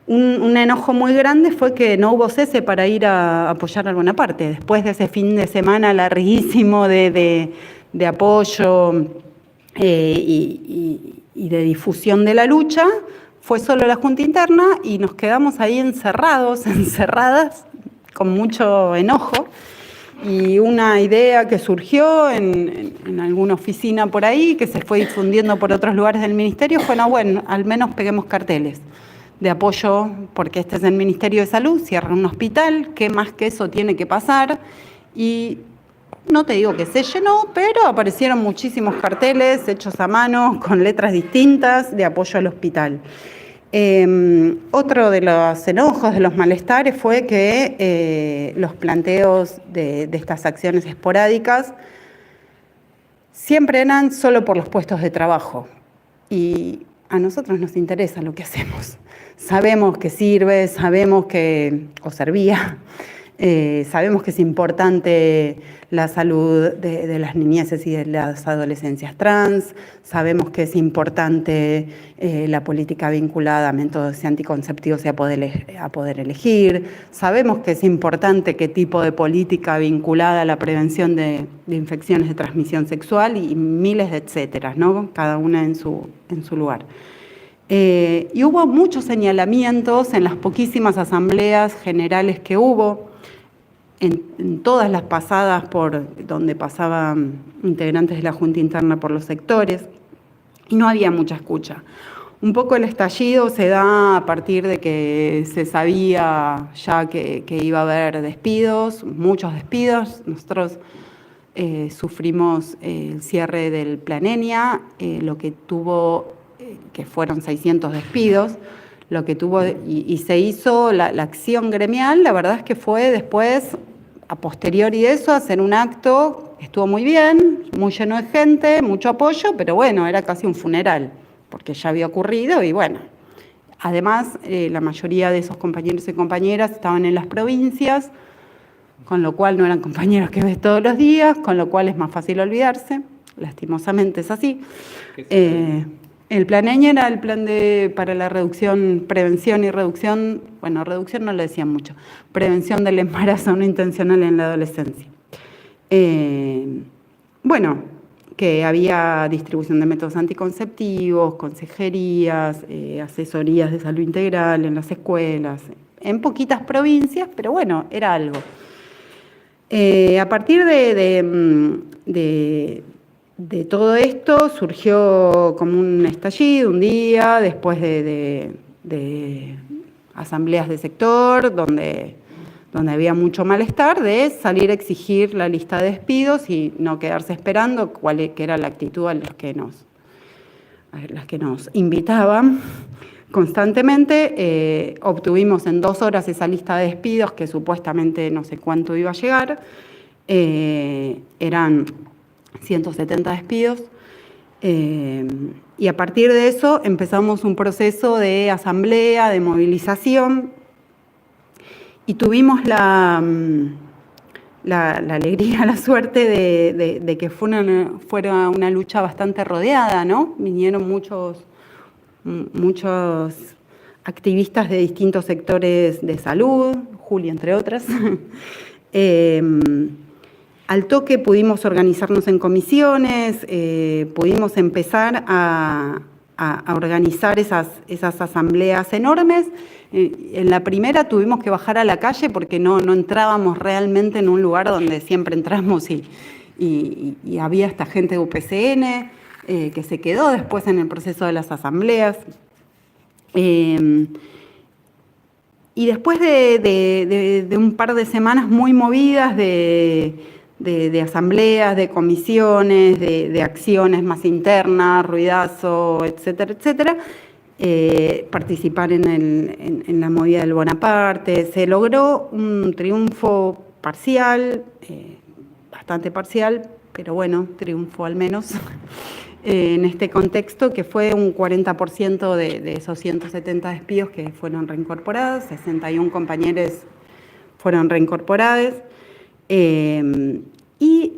Speaker 4: Un enojo muy grande fue que no hubo cese para ir a apoyar al Bonaparte. Después de ese fin de semana larguísimo de apoyo y de difusión de la lucha, fue solo la Junta Interna y nos quedamos ahí encerradas, con mucho enojo, y una idea que surgió en alguna oficina por ahí, que se fue difundiendo por otros lugares del Ministerio, fue, no, bueno, al menos peguemos carteles de apoyo, porque este es el Ministerio de Salud, cierra un hospital, ¿qué más que eso tiene que pasar? Y no te digo que se llenó, pero aparecieron muchísimos carteles hechos a mano, con letras distintas, de apoyo al hospital. Otro de los enojos, de los malestares, fue que los planteos de estas acciones esporádicas siempre eran solo por los puestos de trabajo. Y a nosotros nos interesa lo que hacemos. Sabemos que sirve, sabemos que, o servía, sabemos que es importante la salud de las niñeces y de las adolescencias trans, sabemos que es importante la política vinculada a métodos anticonceptivos y a poder elegir, sabemos que es importante qué tipo de política vinculada a la prevención de infecciones de transmisión sexual y miles de etcéteras, ¿no? Cada una en su lugar. Y hubo muchos señalamientos en las poquísimas asambleas generales que hubo, en todas las pasadas por donde pasaban integrantes de la Junta Interna por los sectores, y no había mucha escucha. Un poco el estallido se da a partir de que se sabía ya que iba a haber despidos, muchos despidos. Nosotros sufrimos el cierre del Planenia, lo que tuvo, que fueron 600 despidos, lo que tuvo, y se hizo la acción gremial. La verdad es que fue después, a posteriori de eso, hacer un acto, estuvo muy bien, muy lleno de gente, mucho apoyo, pero bueno, era casi un funeral, porque ya había ocurrido y bueno. Además, la mayoría de esos compañeros y compañeras estaban en las provincias, con lo cual no eran compañeros que ves todos los días, con lo cual es más fácil olvidarse, lastimosamente es así. El Planeña era el plan para la prevención y reducción, bueno, reducción no lo decían mucho, prevención del embarazo no intencional en la adolescencia. Bueno, que había distribución de métodos anticonceptivos, consejerías, asesorías de salud integral en las escuelas, en poquitas provincias, pero bueno, era algo. A partir de todo esto surgió como un estallido un día, después de asambleas de sector, donde había mucho malestar, de salir a exigir la lista de despidos y no quedarse esperando que era la actitud a las que nos invitaban constantemente. Obtuvimos en 2 horas esa lista de despidos, que supuestamente no sé cuánto iba a llegar, eran 170 despidos, y a partir de eso empezamos un proceso de asamblea, de movilización, y tuvimos la alegría, la suerte de que fuera una lucha bastante rodeada, ¿no? Vinieron muchos activistas de distintos sectores de salud, Julia entre otras. Al toque pudimos organizarnos en comisiones, pudimos empezar a a organizar esas asambleas enormes. En la primera tuvimos que bajar a la calle porque no entrábamos realmente en un lugar donde siempre entramos y había esta gente de UPCN que se quedó después en el proceso de las asambleas. Y después de un par de semanas muy movidas de asambleas, de comisiones, de acciones más internas, ruidazo, etcétera, etcétera, participar en la movida del Bonaparte, se logró un triunfo parcial, bastante parcial, pero bueno, triunfo al menos, en este contexto, que fue un 40% de esos 170 despidos que fueron reincorporados, 61 compañeros fueron reincorporados, y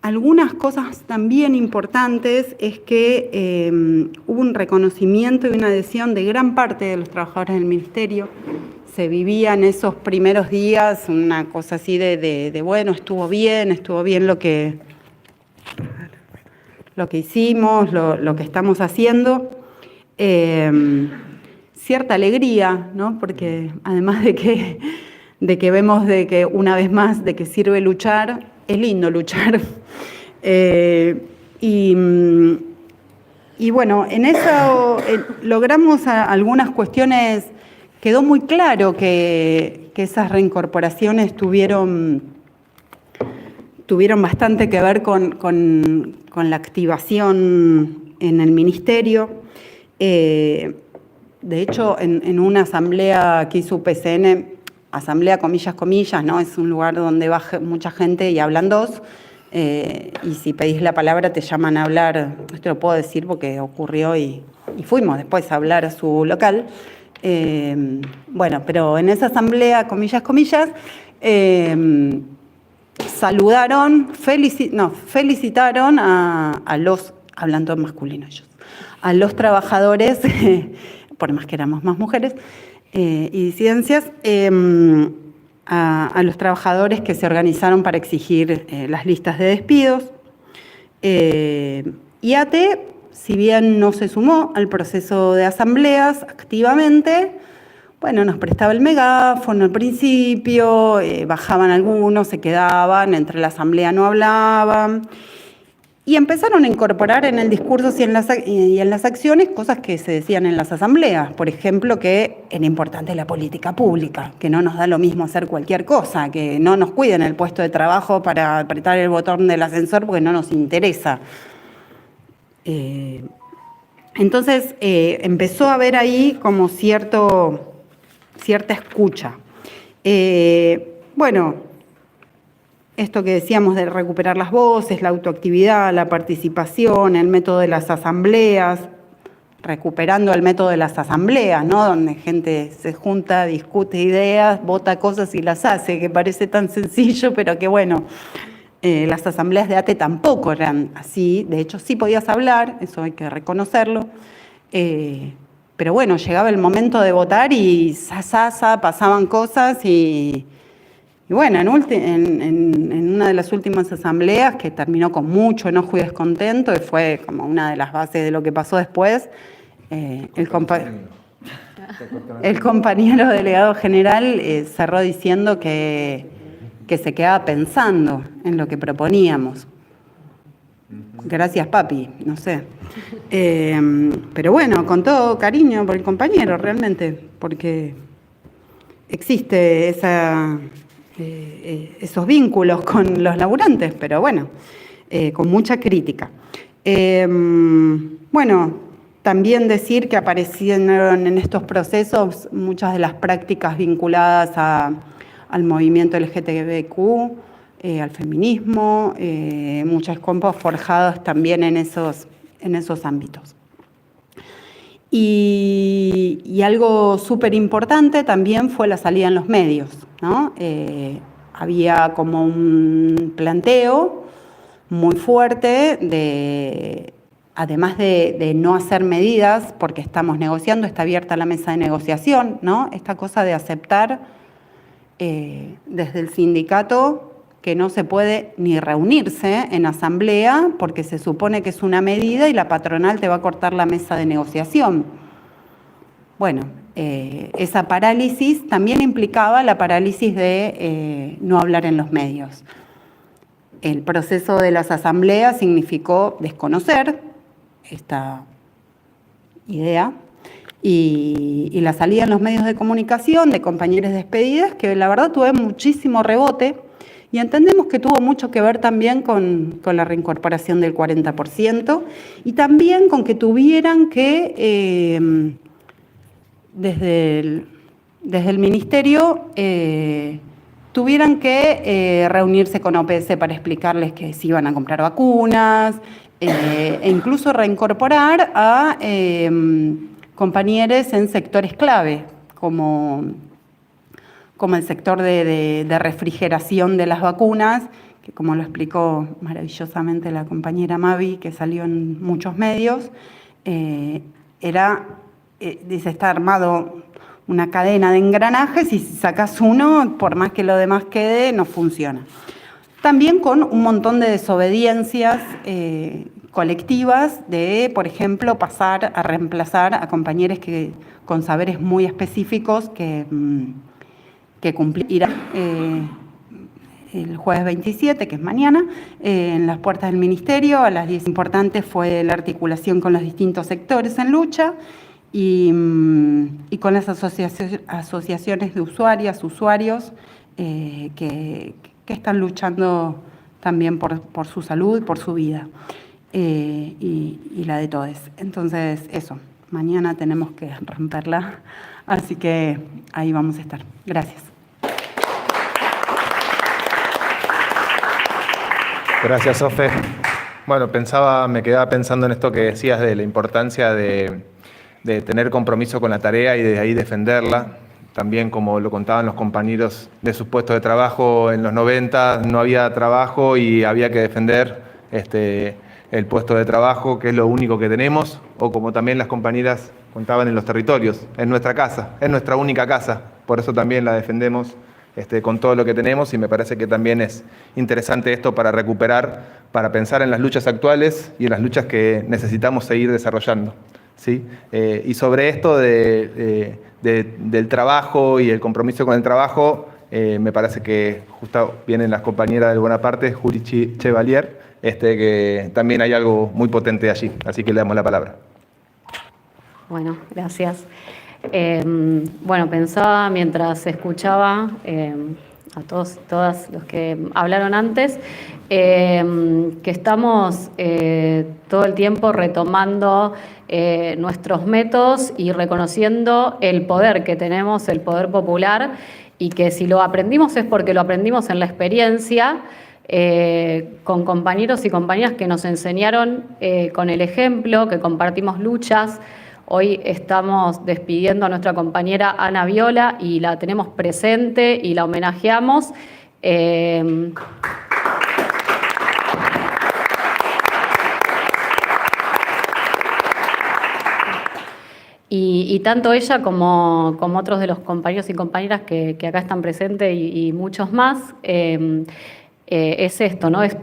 Speaker 4: algunas cosas también importantes es que hubo un reconocimiento y una adhesión de gran parte de los trabajadores del Ministerio. Se vivía en esos primeros días una cosa así de bueno, estuvo bien lo que hicimos, lo que estamos haciendo. Cierta alegría, ¿no? Porque además de que vemos de que una vez más de que sirve luchar, es lindo luchar. Y bueno, en eso logramos algunas cuestiones. Quedó muy claro que esas reincorporaciones tuvieron bastante que ver con la activación en el Ministerio. De hecho, en una asamblea que hizo UPCN, asamblea comillas, ¿no? Es un lugar donde va mucha gente y hablan dos, y si pedís la palabra te llaman a hablar, esto lo puedo decir porque ocurrió y fuimos después a hablar a su local. Bueno, pero en esa asamblea, comillas, saludaron, felicitaron a los, hablando en masculino ellos, a los trabajadores, por más que éramos más mujeres, y disidencias, a los trabajadores que se organizaron para exigir las listas de despidos. Y ATE, si bien no se sumó al proceso de asambleas activamente, bueno, nos prestaba el megáfono al principio, bajaban algunos, se quedaban, entre la asamblea no hablaban, y empezaron a incorporar en el discurso y en las acciones cosas que se decían en las asambleas. Por ejemplo, que era importante la política pública, que no nos da lo mismo hacer cualquier cosa, que no nos cuiden el puesto de trabajo para apretar el botón del ascensor porque no nos interesa. Entonces empezó a haber ahí como cierta escucha. Bueno, esto que decíamos de recuperar las voces, la autoactividad, la participación, el método de las asambleas, recuperando el método de las asambleas, ¿no? Donde gente se junta, discute ideas, vota cosas y las hace, que parece tan sencillo, pero que bueno, las asambleas de ATE tampoco eran así. De hecho, sí podías hablar, eso hay que reconocerlo, pero bueno, llegaba el momento de votar y pasaban cosas y bueno, en una de las últimas asambleas, que terminó con mucho enojo y descontento, y fue como una de las bases de lo que pasó después, el compañero delegado general cerró diciendo que se quedaba pensando en lo que proponíamos. Gracias, papi, no sé. Pero bueno, con todo cariño por el compañero, realmente, porque existe esos vínculos con los laburantes, pero bueno, con mucha crítica. Bueno, también decir que aparecieron en estos procesos muchas de las prácticas vinculadas al movimiento LGTBQ, al feminismo, muchos campos forjados también en esos ámbitos. Y algo súper importante también fue la salida en los medios, ¿no? Había como un planteo muy fuerte además de no hacer medidas, porque estamos negociando, está abierta la mesa de negociación, ¿no? Esta cosa de aceptar desde el sindicato que no se puede ni reunirse en asamblea porque se supone que es una medida y la patronal te va a cortar la mesa de negociación. Bueno, esa parálisis también implicaba la parálisis de no hablar en los medios. El proceso de las asambleas significó desconocer esta idea y la salida en los medios de comunicación de compañeros despedidas, que la verdad tuve muchísimo rebote y entendemos que tuvo mucho que ver también con la reincorporación del 40% y también con que tuvieran que, desde el Ministerio, tuvieran que reunirse con OPS para explicarles que se iban a comprar vacunas e incluso reincorporar a compañeros en sectores clave, como el sector de refrigeración de las vacunas, que como lo explicó maravillosamente la compañera Mavi, que salió en muchos medios, dice, está armado una cadena de engranajes y si sacas uno, por más que lo demás quede, no funciona. También con un montón de desobediencias colectivas de, por ejemplo, pasar a reemplazar a compañeros con saberes muy específicos que cumplirán el jueves 27, que es mañana, en las puertas del Ministerio. A las 10 importantes fue la articulación con los distintos sectores en lucha y con las asociaciones de usuarios que están luchando también por su salud, por su vida y la de todos. Entonces, eso, mañana tenemos que romperla, así que ahí vamos a estar. Gracias.
Speaker 1: Gracias, Sofe. Bueno, me quedaba pensando en esto que decías de la importancia de tener compromiso con la tarea y de ahí defenderla. También, como lo contaban los compañeros de sus puestos de trabajo, en los 90 no había trabajo y había que defender el puesto de trabajo, que es lo único que tenemos, o como también las compañeras contaban en los territorios, es nuestra casa, es nuestra única casa, por eso también la defendemos con todo lo que tenemos y me parece que también es interesante esto para recuperar, para pensar en las luchas actuales y en las luchas que necesitamos seguir desarrollando, ¿sí? Y sobre esto del trabajo y el compromiso con el trabajo, me parece que justo vienen las compañeras del Bonaparte, Juli Chevalier, que también hay algo muy potente allí, así que le damos la palabra.
Speaker 5: Bueno, gracias. Bueno, pensaba mientras escuchaba a todas los que hablaron antes, que estamos todo el tiempo retomando nuestros métodos y reconociendo el poder que tenemos, el poder popular, y que si lo aprendimos es porque lo aprendimos en la experiencia, con compañeros y compañeras que nos enseñaron con el ejemplo, que compartimos luchas. Hoy estamos despidiendo a nuestra compañera Ana Viola y la tenemos presente y la homenajeamos. Y tanto ella como otros de los compañeros y compañeras que acá están presentes y muchos más, es esto, ¿no? Es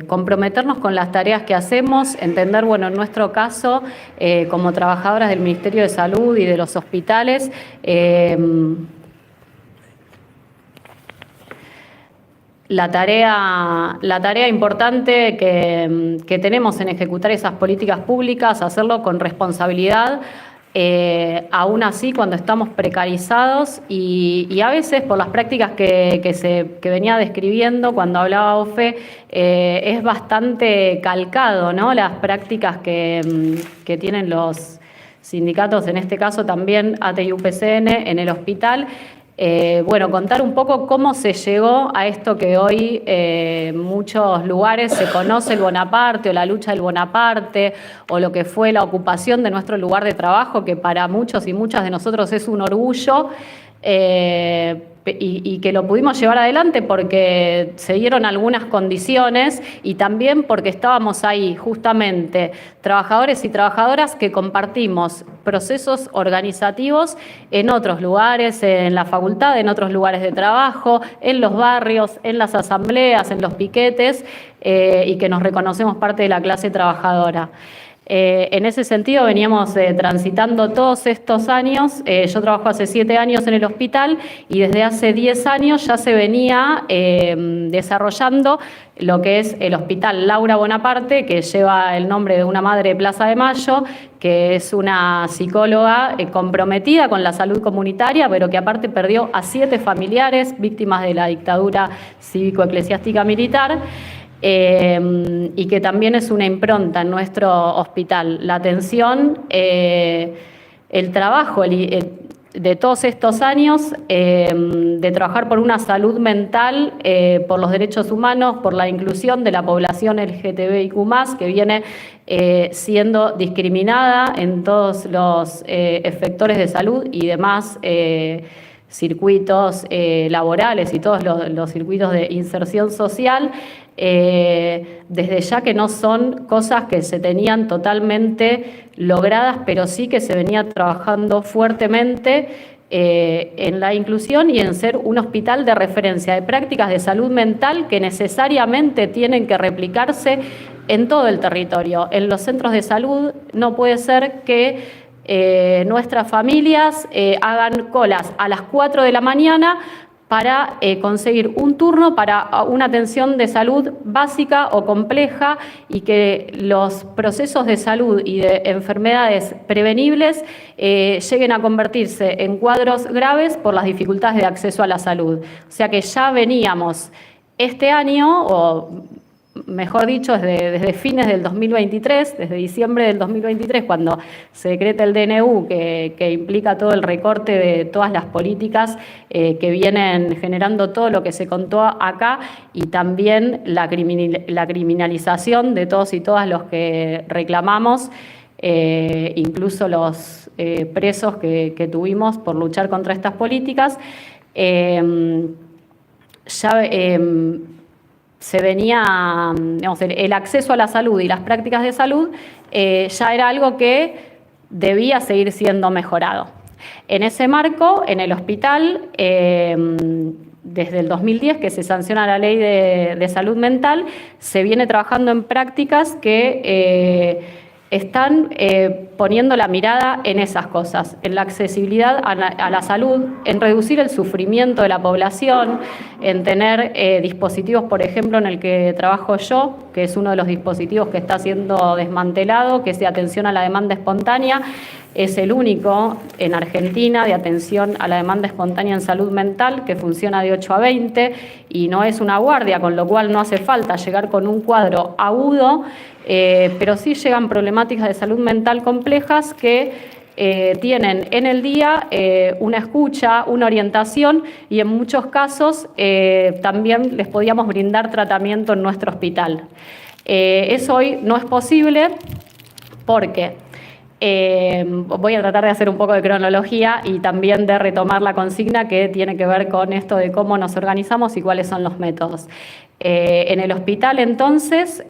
Speaker 5: comprometernos con las tareas que hacemos, entender, bueno, en nuestro caso, como trabajadoras del Ministerio de Salud y de los hospitales, la tarea importante que tenemos en ejecutar esas políticas públicas, hacerlo con responsabilidad, aún así cuando estamos precarizados y a veces por las prácticas que venía describiendo cuando hablaba Ofe, es bastante calcado, ¿no? Las prácticas que tienen los sindicatos, en este caso también ATE y UPCN en el hospital. Bueno, contar un poco cómo se llegó a esto que hoy en muchos lugares se conoce el Bonaparte o la lucha del Bonaparte o lo que fue la ocupación de nuestro lugar de trabajo, que para muchos y muchas de nosotros es un orgullo, y que lo pudimos llevar adelante porque se dieron algunas condiciones y también porque estábamos ahí justamente trabajadores y trabajadoras que compartimos procesos organizativos en otros lugares, en la facultad, en otros lugares de trabajo, en los barrios, en las asambleas, en los piquetes, y que nos reconocemos parte de la clase trabajadora. En ese sentido veníamos transitando todos estos años. Yo trabajo hace 7 años en el hospital y desde hace 10 años ya se venía desarrollando lo que es el Hospital Laura Bonaparte, que lleva el nombre de una madre de Plaza de Mayo, que es una psicóloga comprometida con la salud comunitaria, pero que aparte perdió a 7 familiares víctimas de la dictadura cívico-eclesiástica militar. Y que también es una impronta en nuestro hospital. La atención, el trabajo de todos estos años, de trabajar por una salud mental, por los derechos humanos, por la inclusión de la población LGTBIQ+, que viene siendo discriminada en todos los efectores de salud y demás circuitos laborales y todos los circuitos de inserción social, desde ya que no son cosas que se tenían totalmente logradas, pero sí que se venía trabajando fuertemente en la inclusión y en ser un hospital de referencia de prácticas de salud mental que necesariamente tienen que replicarse en todo el territorio. En los centros de salud no puede ser que nuestras familias hagan colas a las 4 de la mañana para conseguir un turno para una atención de salud básica o compleja y que los procesos de salud y de enfermedades prevenibles lleguen a convertirse en cuadros graves por las dificultades de acceso a la salud. O sea que ya veníamos este año, o mejor dicho, desde fines del 2023, desde diciembre del 2023, cuando se decreta el DNU, que implica todo el recorte de todas las políticas que vienen generando todo lo que se contó acá, y también la criminalización de todos y todas los que reclamamos, incluso los presos que tuvimos por luchar contra estas políticas. Se venía, digamos, el acceso a la salud y las prácticas de salud ya era algo que debía seguir siendo mejorado. En ese marco, en el hospital, desde el 2010 que se sanciona la ley de salud mental, se viene trabajando en prácticas que están poniendo la mirada en esas cosas, en la accesibilidad a la salud, en reducir el sufrimiento de la población, en tener dispositivos, por ejemplo, en el que trabajo yo, que es uno de los dispositivos que está siendo desmantelado, que es de atención a la demanda espontánea. Es el único en Argentina de atención a la demanda espontánea en salud mental que funciona de 8 a 20 y no es una guardia, con lo cual no hace falta llegar con un cuadro agudo, pero sí llegan problemáticas de salud mental complejas que tienen en el día una escucha, una orientación y en muchos casos también les podíamos brindar tratamiento en nuestro hospital. Eso hoy no es posible porque voy a tratar de hacer un poco de cronología y también de retomar la consigna que tiene que ver con esto de cómo nos organizamos y cuáles son los métodos. En el hospital, entonces,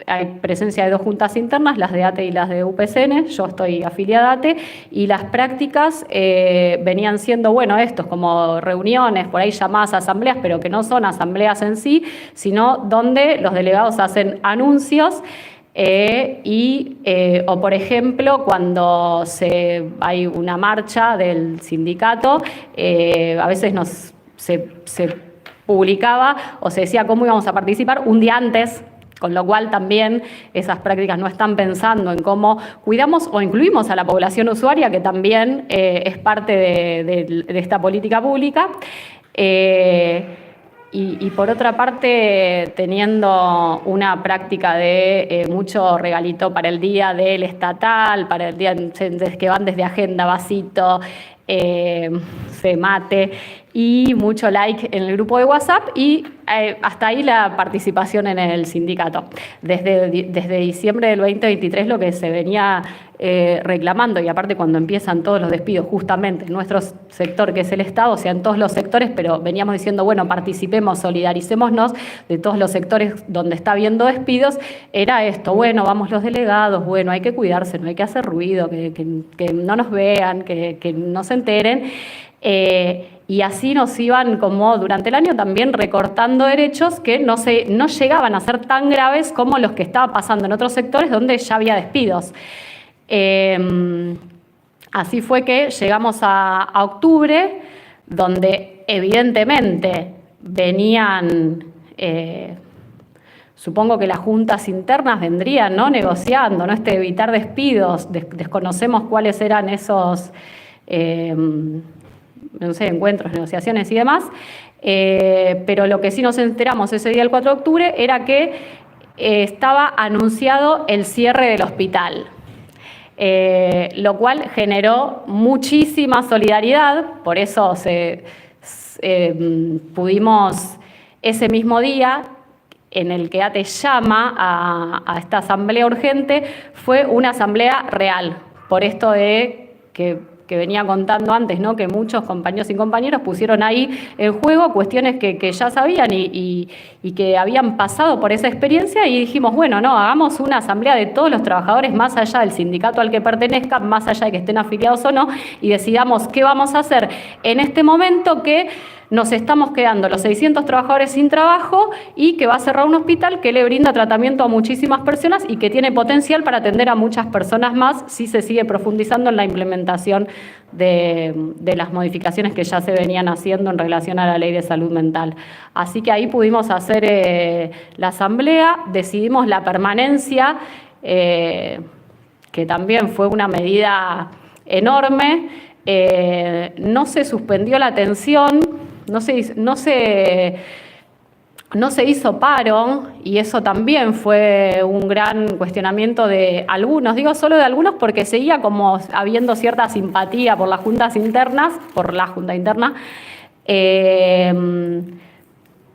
Speaker 5: hay presencia de 2 juntas internas, las de ATE y las de UPCN, yo estoy afiliada a ATE, y las prácticas venían siendo, bueno, estos como reuniones, por ahí llamadas asambleas, pero que no son asambleas en sí, sino donde los delegados hacen anuncios. O por ejemplo, cuando hay una marcha del sindicato, a veces se publicaba o se decía cómo íbamos a participar un día antes, con lo cual también esas prácticas no están pensando en cómo cuidamos o incluimos a la población usuaria, que también es parte de esta política pública. Y por otra parte, teniendo una práctica de mucho regalito para el día del estatal, para el día que van desde agenda, vasito, mate, y mucho like en el grupo de WhatsApp y hasta ahí la participación en el sindicato. Desde diciembre del 2023 lo que se venía reclamando, y aparte cuando empiezan todos los despidos justamente en nuestro sector que es el Estado, o sea en todos los sectores, pero veníamos diciendo, bueno, participemos, solidaricémonos de todos los sectores donde está habiendo despidos, era esto, bueno, vamos los delegados, bueno, hay que cuidarse, no hay que hacer ruido, que no nos vean, que no se enteren. Y así nos iban como durante el año también recortando derechos que no llegaban a ser tan graves como los que estaba pasando en otros sectores donde ya había despidos. Así fue que llegamos a octubre, donde evidentemente venían, supongo que las juntas internas vendrían, ¿no?, negociando, ¿no?, evitar despidos, desconocemos cuáles eran esos no sé, encuentros, negociaciones y demás, pero lo que sí nos enteramos ese día, el 4 de octubre, era que estaba anunciado el cierre del hospital, lo cual generó muchísima solidaridad, por eso pudimos ese mismo día en el que ATE llama a esta asamblea urgente, fue una asamblea real, por esto de que venía contando antes, ¿no?, que muchos compañeros y compañeras pusieron ahí en juego cuestiones que ya sabían y que habían pasado por esa experiencia, y dijimos, bueno, no, hagamos una asamblea de todos los trabajadores, más allá del sindicato al que pertenezcan, más allá de que estén afiliados o no, y decidamos qué vamos a hacer en este momento que nos estamos quedando los 600 trabajadores sin trabajo y que va a cerrar un hospital que le brinda tratamiento a muchísimas personas y que tiene potencial para atender a muchas personas más si se sigue profundizando en la implementación de las modificaciones que ya se venían haciendo en relación a la Ley de Salud Mental. Así que ahí pudimos hacer la asamblea, decidimos la permanencia, que también fue una medida enorme. No se suspendió la atención, no se hizo paro, y eso también fue un gran cuestionamiento de algunos, digo solo de algunos porque seguía como habiendo cierta simpatía por las juntas internas, por la junta interna,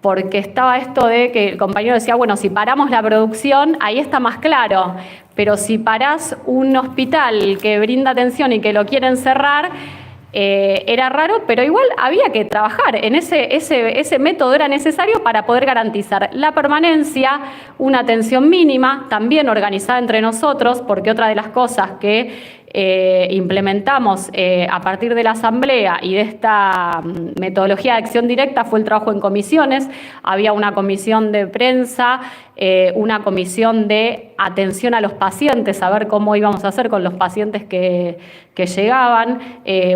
Speaker 5: porque estaba esto de que el compañero decía, bueno, si paramos la producción, ahí está más claro, pero si parás un hospital que brinda atención y que lo quieren cerrar, era raro, pero igual había que trabajar. En ese método era necesario para poder garantizar la permanencia, una atención mínima, también organizada entre nosotros, porque otra de las cosas que implementamos a partir de la asamblea y de esta metodología de acción directa fue el trabajo en comisiones. Había una comisión de prensa, una comisión de atención a los pacientes, saber cómo íbamos a hacer con los pacientes que llegaban,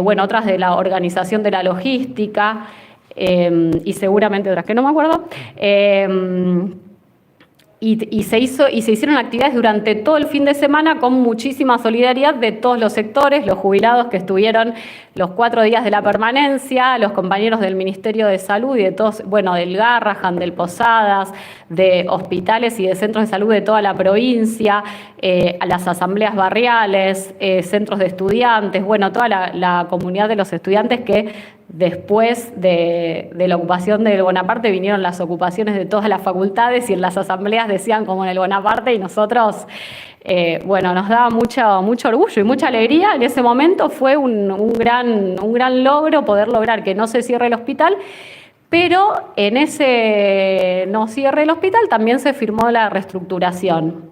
Speaker 5: bueno, otras de la organización de la logística y seguramente otras que no me acuerdo. Y se hicieron actividades durante todo el fin de semana con muchísima solidaridad de todos los sectores, los jubilados que estuvieron los 4 días de la permanencia, los compañeros del Ministerio de Salud y de todos, bueno, del Garrahan, del Posadas, de hospitales y de centros de salud de toda la provincia, a las asambleas barriales, centros de estudiantes, bueno, toda la comunidad de los estudiantes que después de la ocupación del Bonaparte vinieron las ocupaciones de todas las facultades y en las asambleas decían como en el Bonaparte, y nosotros, bueno, nos daba mucho orgullo y mucha alegría. En ese momento fue un gran logro poder lograr que no se cierre el hospital, pero en ese no cierre el hospital también se firmó la reestructuración.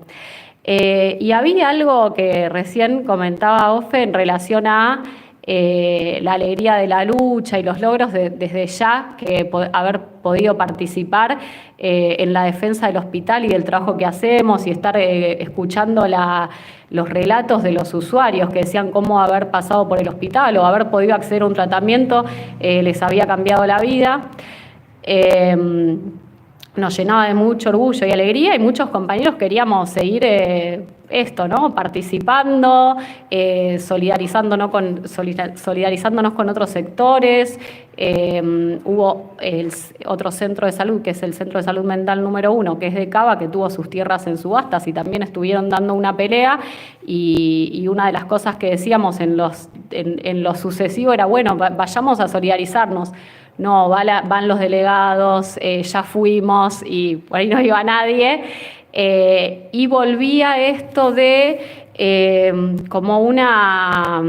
Speaker 5: Y había algo que recién comentaba Ofe en relación a la alegría de la lucha y los logros desde ya, que haber podido participar en la defensa del hospital y del trabajo que hacemos y estar escuchando los relatos de los usuarios que decían cómo haber pasado por el hospital o haber podido acceder a un tratamiento les había cambiado la vida. Nos llenaba de mucho orgullo y alegría, y muchos compañeros queríamos seguir esto, ¿no? Participando, solidarizándonos con otros sectores. Hubo otro centro de salud, que es el Centro de Salud Mental número 1, que es de Cava, que tuvo sus tierras en subastas y también estuvieron dando una pelea, y una de las cosas que decíamos en lo sucesivo era, bueno, vayamos a solidarizarnos. no, van los delegados, ya fuimos y por ahí no iba nadie. Y volvía esto de como una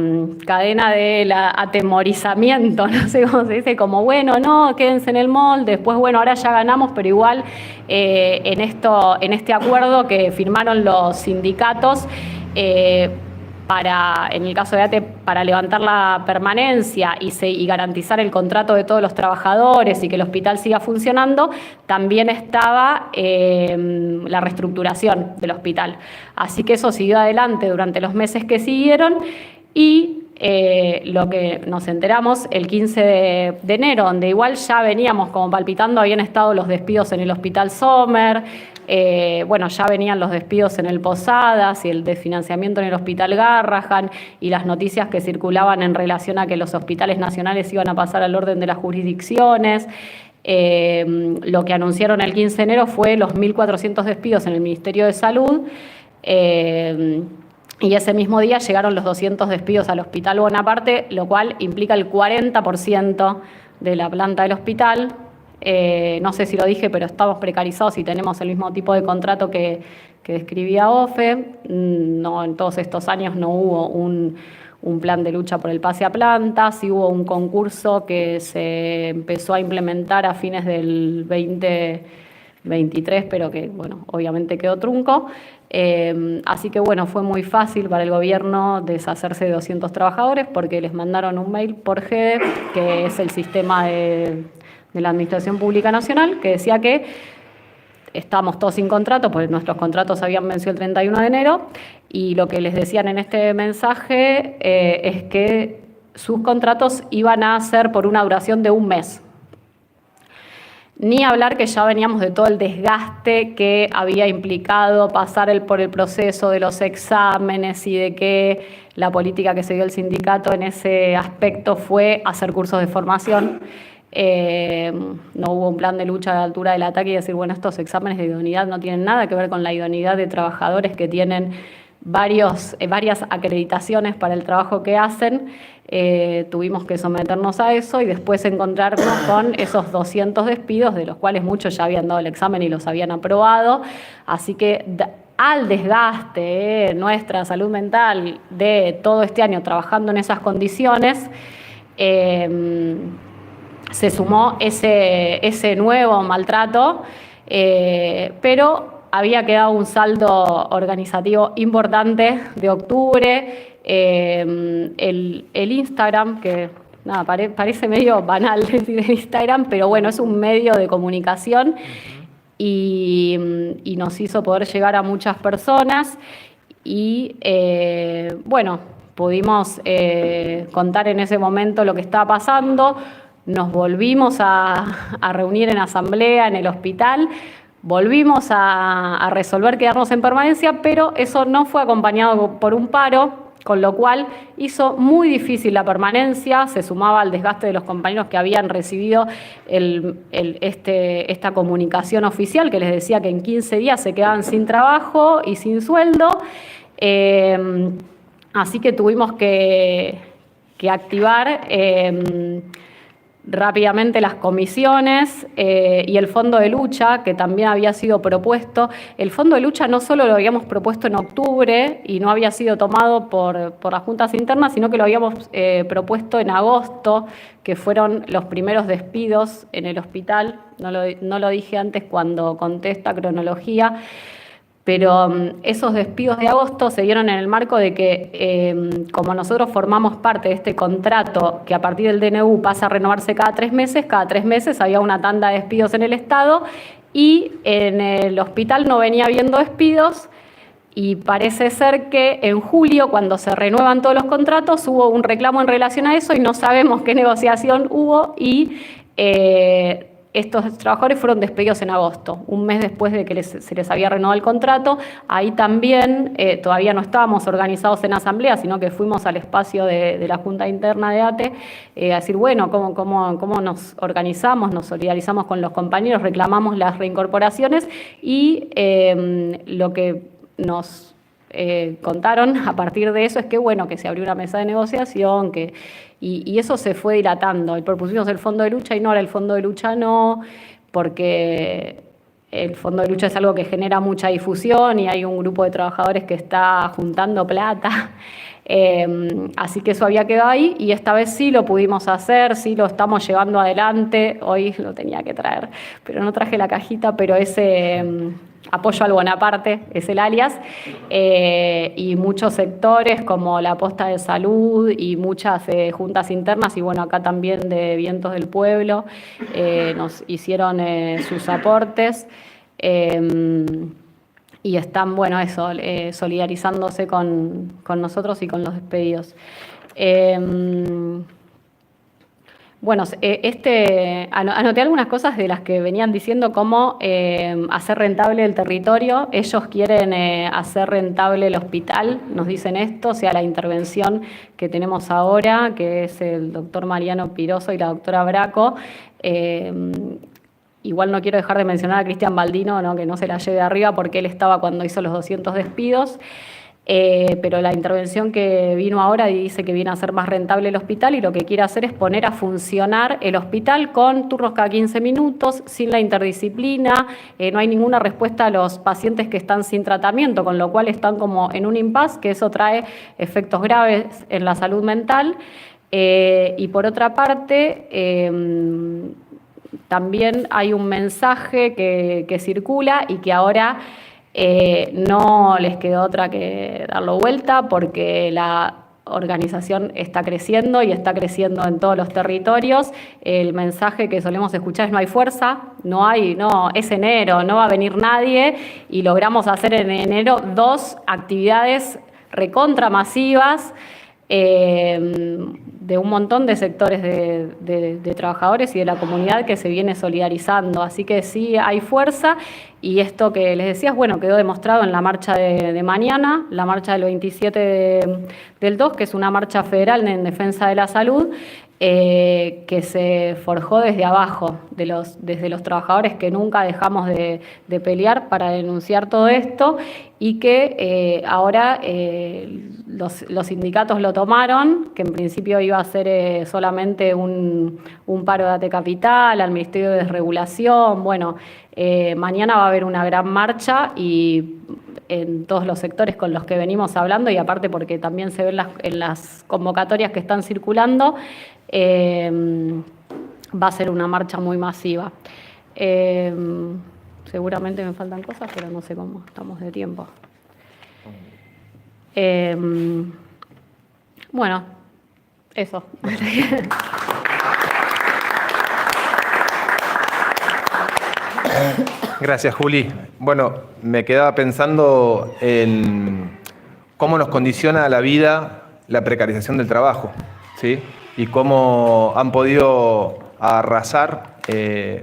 Speaker 5: cadena de atemorizamiento, no sé cómo se dice, como bueno, no, quédense en el mall, después bueno, ahora ya ganamos, pero igual en este acuerdo que firmaron los sindicatos, en el caso de ATE, para levantar la permanencia y garantizar el contrato de todos los trabajadores y que el hospital siga funcionando, también estaba la reestructuración del hospital. Así que eso siguió adelante durante los meses que siguieron y lo que nos enteramos el 15 de enero, donde igual ya veníamos como palpitando, habían estado los despidos en el Hospital Sommer, bueno, ya venían los despidos en el Posadas y el desfinanciamiento en el Hospital Garrahan y las noticias que circulaban en relación a que los hospitales nacionales iban a pasar al orden de las jurisdicciones. Lo que anunciaron el 15 de enero fue los 1.400 despidos en el Ministerio de Salud. Y ese mismo día llegaron los 200 despidos al Hospital Bonaparte, lo cual implica el 40% de la planta del hospital. No sé si lo dije, pero estamos precarizados y tenemos el mismo tipo de contrato que describía OFE. No, en todos estos años no hubo un plan de lucha por el pase a planta. Sí hubo un concurso que se empezó a implementar a fines del 2023, pero que, bueno, obviamente quedó trunco. Así que, bueno, fue muy fácil para el gobierno deshacerse de 200 trabajadores porque les mandaron un mail por GEDE, que es el sistema de la Administración Pública Nacional, que decía que estábamos todos sin contrato, porque nuestros contratos habían vencido el 31 de enero, y lo que les decían en este mensaje es que sus contratos iban a ser por una duración de un mes. Ni hablar que ya veníamos de todo el desgaste que había implicado pasar por el proceso de los exámenes y de que la política que se dio el sindicato en ese aspecto fue hacer cursos de formación. No hubo un plan de lucha a la altura del ataque y decir, bueno, estos exámenes de idoneidad no tienen nada que ver con la idoneidad de trabajadores que tienen varias acreditaciones para el trabajo que hacen. Tuvimos que someternos a eso y después encontrarnos con esos 200 despidos, de los cuales muchos ya habían dado el examen y los habían aprobado. Así que al desgaste nuestra salud mental de todo este año trabajando en esas condiciones, se sumó ese nuevo maltrato, pero había quedado un saldo organizativo importante de octubre. El Instagram, que nada, parece medio banal decir Instagram, pero bueno, es un medio de comunicación y nos hizo poder llegar a muchas personas y bueno, pudimos contar en ese momento lo que estaba pasando. Nos volvimos a reunir en asamblea en el hospital, volvimos a resolver quedarnos en permanencia, pero eso no fue acompañado por un paro, con lo cual hizo muy difícil la permanencia, se sumaba al desgaste de los compañeros que habían recibido esta comunicación oficial que les decía que en 15 días se quedaban sin trabajo y sin sueldo. Así que tuvimos que activar rápidamente las comisiones y el fondo de lucha, que también había sido propuesto. El fondo de lucha no solo lo habíamos propuesto en octubre y no había sido tomado por las juntas internas, sino que lo habíamos propuesto en agosto, que fueron los primeros despidos en el hospital. No lo dije antes cuando conté esta cronología, pero esos despidos de agosto se dieron en el marco de que, como nosotros formamos parte de este contrato que a partir del DNU pasa a renovarse cada 3 meses había una tanda de despidos en el Estado y en el hospital no venía habiendo despidos y parece ser que en julio, cuando se renuevan todos los contratos, hubo un reclamo en relación a eso y no sabemos qué negociación hubo y estos trabajadores fueron despedidos en agosto, un mes después de que se les había renovado el contrato. Ahí también todavía no estábamos organizados en asamblea, sino que fuimos al espacio de la Junta Interna de ATE a decir, bueno, cómo nos organizamos, nos solidarizamos con los compañeros, reclamamos las reincorporaciones y lo que nos contaron a partir de eso es que, bueno, que se abrió una mesa de negociación, y eso se fue dilatando. Propusimos el fondo de lucha y no, ahora el fondo de lucha no, porque el fondo de lucha es algo que genera mucha difusión y hay un grupo de trabajadores que está juntando plata. Así que eso había quedado ahí y esta vez sí lo pudimos hacer, sí lo estamos llevando adelante. Hoy lo tenía que traer, pero no traje la cajita, pero ese apoyo al Bonaparte es el alias, y muchos sectores como la Posta de Salud y muchas juntas internas, y bueno, acá también de Vientos del Pueblo, nos hicieron sus aportes. Y están, bueno, eso, solidarizándose con nosotros y con los despedidos. Bueno, anoté algunas cosas de las que venían diciendo, como hacer rentable el territorio. Ellos quieren hacer rentable el hospital, nos dicen esto, o sea, la intervención que tenemos ahora, que es el doctor Mariano Piroso y la doctora Braco. Igual no quiero dejar de mencionar a Cristian Baldino, ¿no? Que no se la lleve arriba porque él estaba cuando hizo los 200 despidos, pero la intervención que vino ahora dice que viene a hacer más rentable el hospital y lo que quiere hacer es poner a funcionar el hospital con turnos cada 15 minutos, sin la interdisciplina, no hay ninguna respuesta a los pacientes que están sin tratamiento, con lo cual están como en un impasse, que eso trae efectos graves en la salud mental. Y por otra parte, también hay un mensaje que circula y que ahora no les quedó otra que darlo vuelta, porque la organización está creciendo y está creciendo en todos los territorios. El mensaje que solemos escuchar es: no hay fuerza, no, es enero, no va a venir nadie, y logramos hacer en enero 2 actividades recontramasivas de un montón de sectores de trabajadores y de la comunidad que se viene solidarizando. Así que sí hay fuerza, y esto que les decía, bueno, quedó demostrado en la marcha de mañana, la marcha del 27 del 2, que es una marcha federal en defensa de la salud, que se forjó desde abajo, desde los trabajadores que nunca dejamos de pelear para denunciar todo esto, y que ahora los sindicatos lo tomaron, que en principio iba a ser solamente un paro de AT Capital, al Ministerio de Desregulación. Bueno, mañana va a haber una gran marcha y en todos los sectores con los que venimos hablando, y aparte porque también se ven en las convocatorias que están circulando, va a ser una marcha muy masiva. Seguramente me faltan cosas, pero no sé cómo estamos de tiempo. Bueno, eso.
Speaker 1: Gracias, Juli. Bueno, me quedaba pensando en cómo nos condiciona la vida la precarización del trabajo, ¿sí? Y cómo han podido arrasar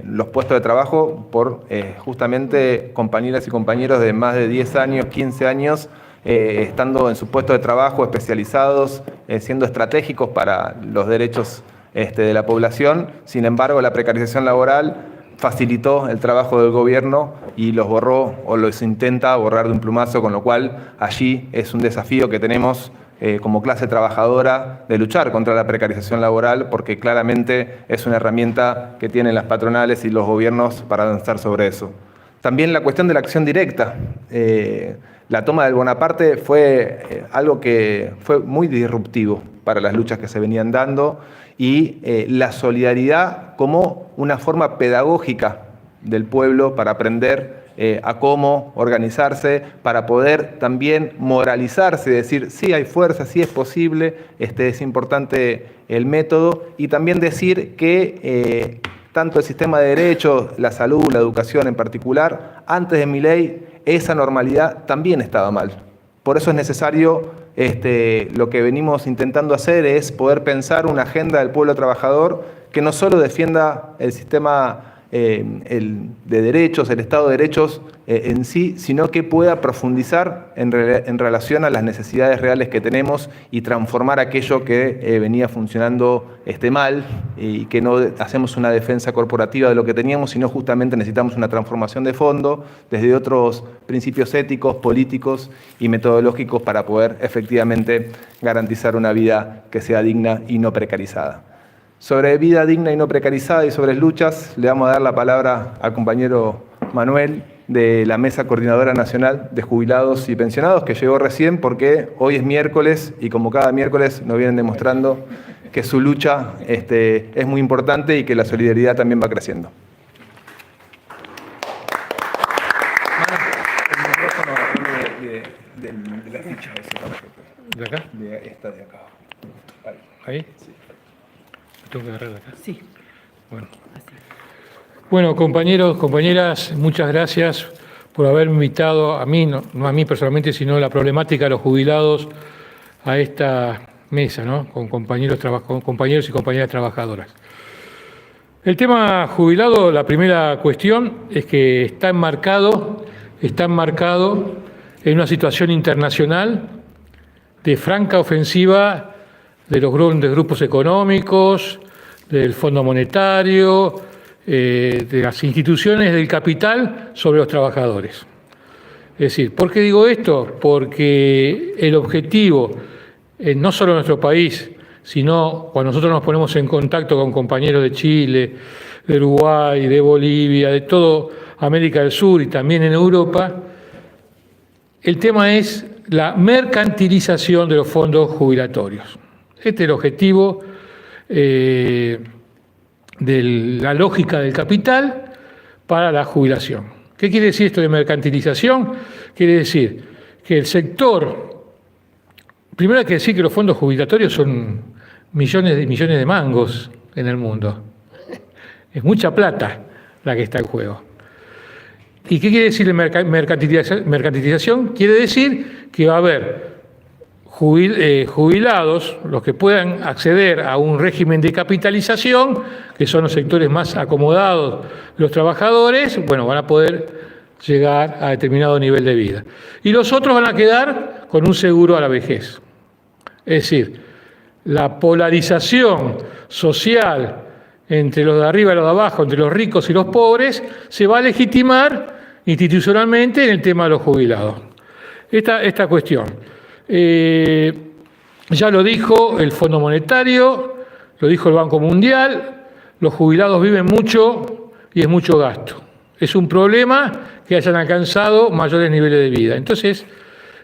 Speaker 1: los puestos de trabajo por justamente compañeras y compañeros de más de 10 años, 15 años, estando en su puesto de trabajo, especializados, siendo estratégicos para los derechos de la población. Sin embargo, la precarización laboral facilitó el trabajo del gobierno y los borró o los intenta borrar de un plumazo, con lo cual allí es un desafío que tenemos como clase trabajadora de luchar contra la precarización laboral, porque claramente es una herramienta que tienen las patronales y los gobiernos para avanzar sobre eso. También la cuestión de la acción directa. La toma del Bonaparte fue algo que fue muy disruptivo para las luchas que se venían dando, y la solidaridad como una forma pedagógica del pueblo para aprender a cómo organizarse, para poder también moralizarse, decir, sí hay fuerza, sí es posible, es importante el método, y también decir que tanto el sistema de derechos, la salud, la educación en particular, antes de Milei, esa normalidad también estaba mal. Por eso es necesario, lo que venimos intentando hacer es poder pensar una agenda del pueblo trabajador que no solo defienda el sistema de derechos, el Estado de Derechos en sí, sino que pueda profundizar en relación a las necesidades reales que tenemos y transformar aquello que venía funcionando mal y que no hacemos una defensa corporativa de lo que teníamos, sino justamente necesitamos una transformación de fondo desde otros principios éticos, políticos y metodológicos para poder efectivamente garantizar una vida que sea digna y no precarizada. Sobre vida digna y no precarizada y sobre luchas, le vamos a dar la palabra al compañero Manuel de la Mesa Coordinadora Nacional de Jubilados y Pensionados, que llegó recién porque hoy es miércoles y como cada miércoles nos vienen demostrando que su lucha es muy importante y que la solidaridad también va creciendo.
Speaker 6: ¿De acá?
Speaker 1: De esta de acá.
Speaker 6: ¿Ahí? Sí. ¿Tengo que agarrar de acá?
Speaker 3: Sí.
Speaker 6: Bueno, compañeros, compañeras, muchas gracias por haberme invitado a mí, no a mí personalmente, sino a la problemática de los jubilados a esta mesa, ¿no? Con compañeros y compañeras trabajadoras. El tema jubilado, la primera cuestión es que está enmarcado en una situación internacional de franca ofensiva de los grandes grupos económicos, del Fondo Monetario, de las instituciones del capital sobre los trabajadores. Es decir, ¿por qué digo esto? Porque el objetivo, no solo en nuestro país, sino cuando nosotros nos ponemos en contacto con compañeros de Chile, de Uruguay, de Bolivia, de toda América del Sur y también en Europa, el tema es la mercantilización de los fondos jubilatorios. Este es el objetivo de la lógica del capital para la jubilación. ¿Qué quiere decir esto de mercantilización? Quiere decir que el sector, primero hay que decir que los fondos jubilatorios son millones de mangos en el mundo. Es mucha plata la que está en juego. ¿Y qué quiere decir mercantilización? Quiere decir que va a haber jubilados, los que puedan acceder a un régimen de capitalización, que son los sectores más acomodados de los trabajadores, bueno, van a poder llegar a determinado nivel de vida. Y los otros van a quedar con un seguro a la vejez. Es decir, la polarización social entre los de arriba y los de abajo, entre los ricos y los pobres, se va a legitimar institucionalmente en el tema de los jubilados. Esta cuestión. Ya lo dijo el Fondo Monetario, lo dijo el Banco Mundial, los jubilados viven mucho y es mucho gasto. Es un problema que hayan alcanzado mayores niveles de vida. Entonces,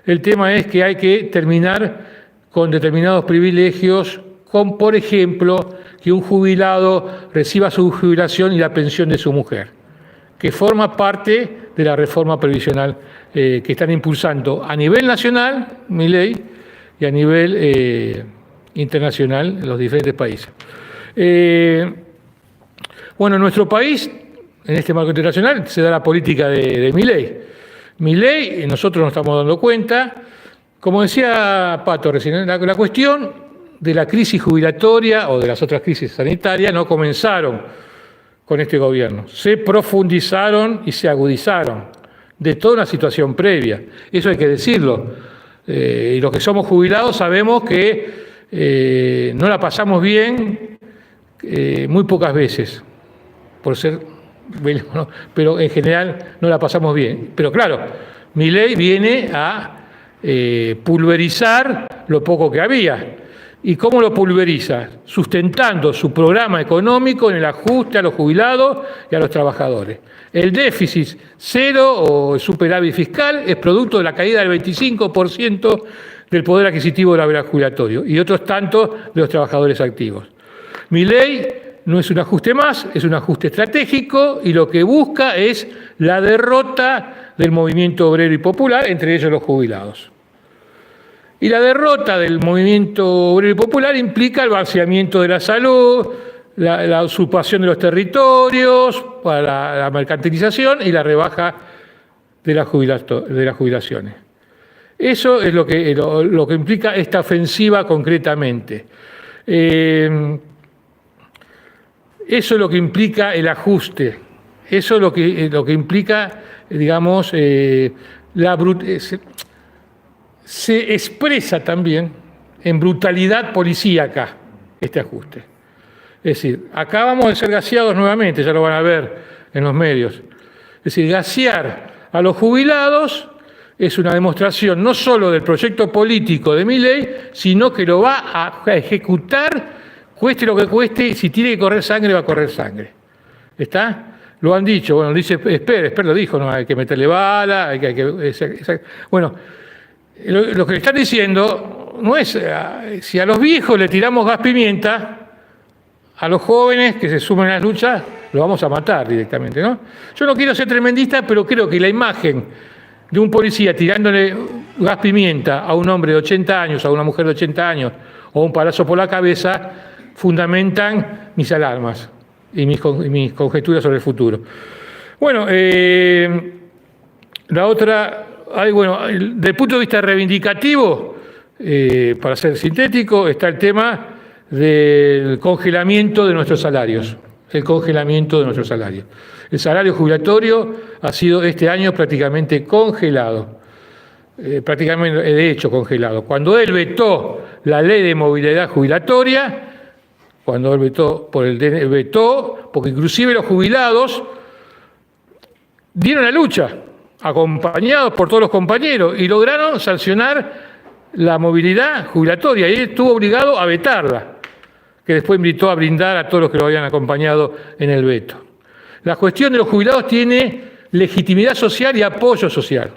Speaker 6: el tema es que hay que terminar con determinados privilegios, con, por ejemplo, que un jubilado reciba su jubilación y la pensión de su mujer, que forma parte de la reforma previsional que están impulsando a nivel nacional, mi ley, y a nivel internacional en los diferentes países. Bueno, en nuestro país, en este marco internacional, se da la política de mi ley. Mi ley, nosotros nos estamos dando cuenta, como decía Pato recién, la cuestión de la crisis jubilatoria o de las otras crisis sanitarias no comenzaron con este gobierno, se profundizaron y se agudizaron de toda una situación previa. Eso hay que decirlo. Y los que somos jubilados sabemos que no la pasamos bien muy pocas veces, por ser, pero en general no la pasamos bien. Pero claro, mi ley viene a pulverizar lo poco que había. ¿Y cómo lo pulveriza? Sustentando su programa económico en el ajuste a los jubilados y a los trabajadores. El déficit cero o el superávit fiscal es producto de la caída del 25% del poder adquisitivo del haber jubilatorio y otros tantos de los trabajadores activos. Mi ley no es un ajuste más, es un ajuste estratégico y lo que busca es la derrota del movimiento obrero y popular, entre ellos los jubilados. Y la derrota del movimiento obrero y popular implica el vaciamiento de la salud, la usurpación de los territorios para la mercantilización y la rebaja de las jubilaciones. Eso es lo que implica esta ofensiva concretamente. Eso es lo que implica el ajuste Eso es lo que implica, digamos, se expresa también en brutalidad policíaca este ajuste. Es decir, acabamos de ser gaseados nuevamente, ya lo van a ver en los medios. Es decir, gasear a los jubilados es una demostración no solo del proyecto político de Milei, sino que lo va a ejecutar, cueste lo que cueste, y si tiene que correr sangre, va a correr sangre. ¿Está? Lo han dicho, bueno, dice Esper lo dijo, no hay que meterle bala, bueno, lo que le están diciendo no es, si a los viejos le tiramos gas pimienta, a los jóvenes que se sumen a las luchas, los vamos a matar directamente, ¿no? Yo no quiero ser tremendista, pero creo que la imagen de un policía tirándole gas pimienta a un hombre de 80 años, a una mujer de 80 años, o un palazo por la cabeza, fundamentan mis alarmas y mis conjeturas sobre el futuro. Bueno, la otra, del punto de vista reivindicativo, para ser sintético, está el tema del congelamiento de nuestros salarios. El congelamiento de nuestros salarios. El salario jubilatorio ha sido este año prácticamente congelado. Prácticamente, de hecho, congelado. Cuando él vetó la ley de movilidad jubilatoria, cuando él vetó, porque inclusive los jubilados dieron la lucha, acompañados por todos los compañeros, y lograron sancionar la movilidad jubilatoria, y él estuvo obligado a vetarla, que después invitó a brindar a todos los que lo habían acompañado en el veto. La cuestión de los jubilados tiene legitimidad social y apoyo social.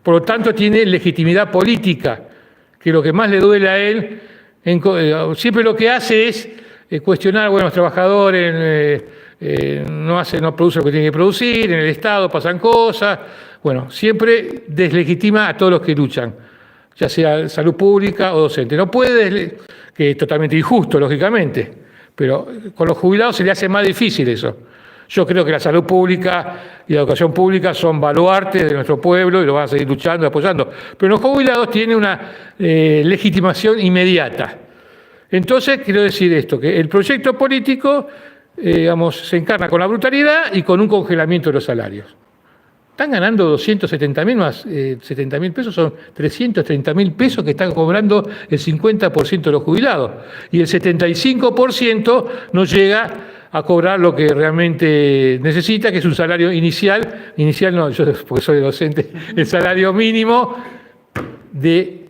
Speaker 6: Por lo tanto, tiene legitimidad política, que lo que más le duele a él, siempre lo que hace es cuestionar, bueno, los trabajadores no producen lo que tienen que producir, en el Estado pasan cosas, bueno, siempre deslegitima a todos los que luchan, ya sea salud pública o docente. No puede, que es totalmente injusto, lógicamente, pero con los jubilados se le hace más difícil eso. Yo creo que la salud pública y la educación pública son baluartes de nuestro pueblo y lo van a seguir luchando y apoyando. Pero los jubilados tienen una legitimación inmediata. Entonces, quiero decir esto, que el proyecto político, se encarna con la brutalidad y con un congelamiento de los salarios. Están ganando 270.000 más 70.000 pesos, son 330.000 pesos que están cobrando el 50% de los jubilados. Y el 75% no llega a cobrar lo que realmente necesita, que es un salario inicial no, yo porque soy docente, el salario mínimo de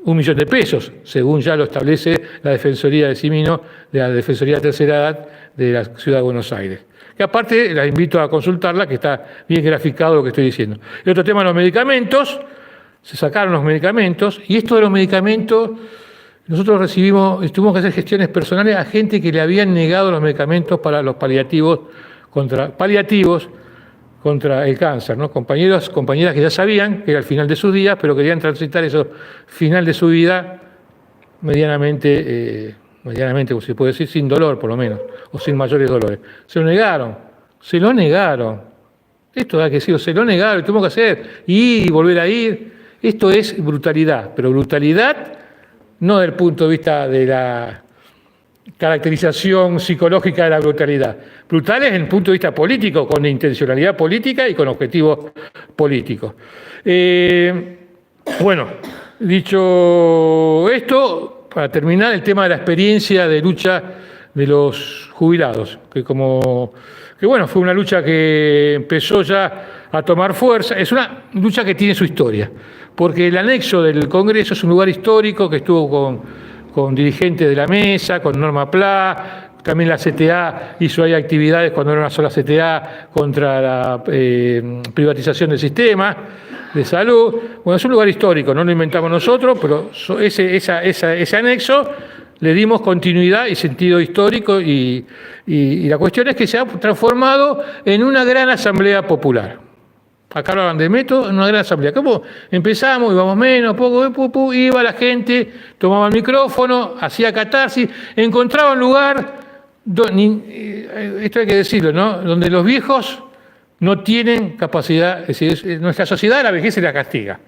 Speaker 6: 1 millón de pesos, según ya lo establece la Defensoría de Simino, de la Defensoría de Tercera Edad de la Ciudad de Buenos Aires. Que aparte la invito a consultarla, que está bien graficado lo que estoy diciendo. El otro tema, los medicamentos, se sacaron los medicamentos, y esto de los medicamentos, nosotros tuvimos que hacer gestiones personales a gente que le habían negado los medicamentos para los paliativos contra el cáncer, ¿no? Compañeras que ya sabían que era el final de sus días, pero querían transitar ese final de su vida medianamente, como se puede decir, sin dolor por lo menos, o sin mayores dolores. Se lo negaron. Esto hay que decirlo, se lo negaron, tuvimos que hacer, ir y volver a ir. Esto es brutalidad, pero brutalidad no desde el punto de vista de la caracterización psicológica de la brutalidad. Brutal es desde el punto de vista político, con intencionalidad política y con objetivos políticos. Bueno, dicho esto, para terminar, el tema de la experiencia de lucha de los jubilados, que fue una lucha que empezó ya a tomar fuerza. Es una lucha que tiene su historia, porque el anexo del Congreso es un lugar histórico que estuvo con dirigentes de la mesa, con Norma Pla, también la CTA hizo ahí actividades cuando era una sola CTA contra la privatización del sistema de salud. Bueno, es un lugar histórico, no lo inventamos nosotros, pero ese anexo le dimos continuidad y sentido histórico y la cuestión es que se ha transformado en una gran asamblea popular. Acá hablaban de método, en una gran asamblea. ¿Cómo empezamos? Íbamos menos, poco, iba la gente, tomaba el micrófono, hacía catarsis, encontraba un lugar, esto hay que decirlo, ¿no?, donde los viejos no tienen capacidad, es decir, nuestra sociedad la vejez se la castiga.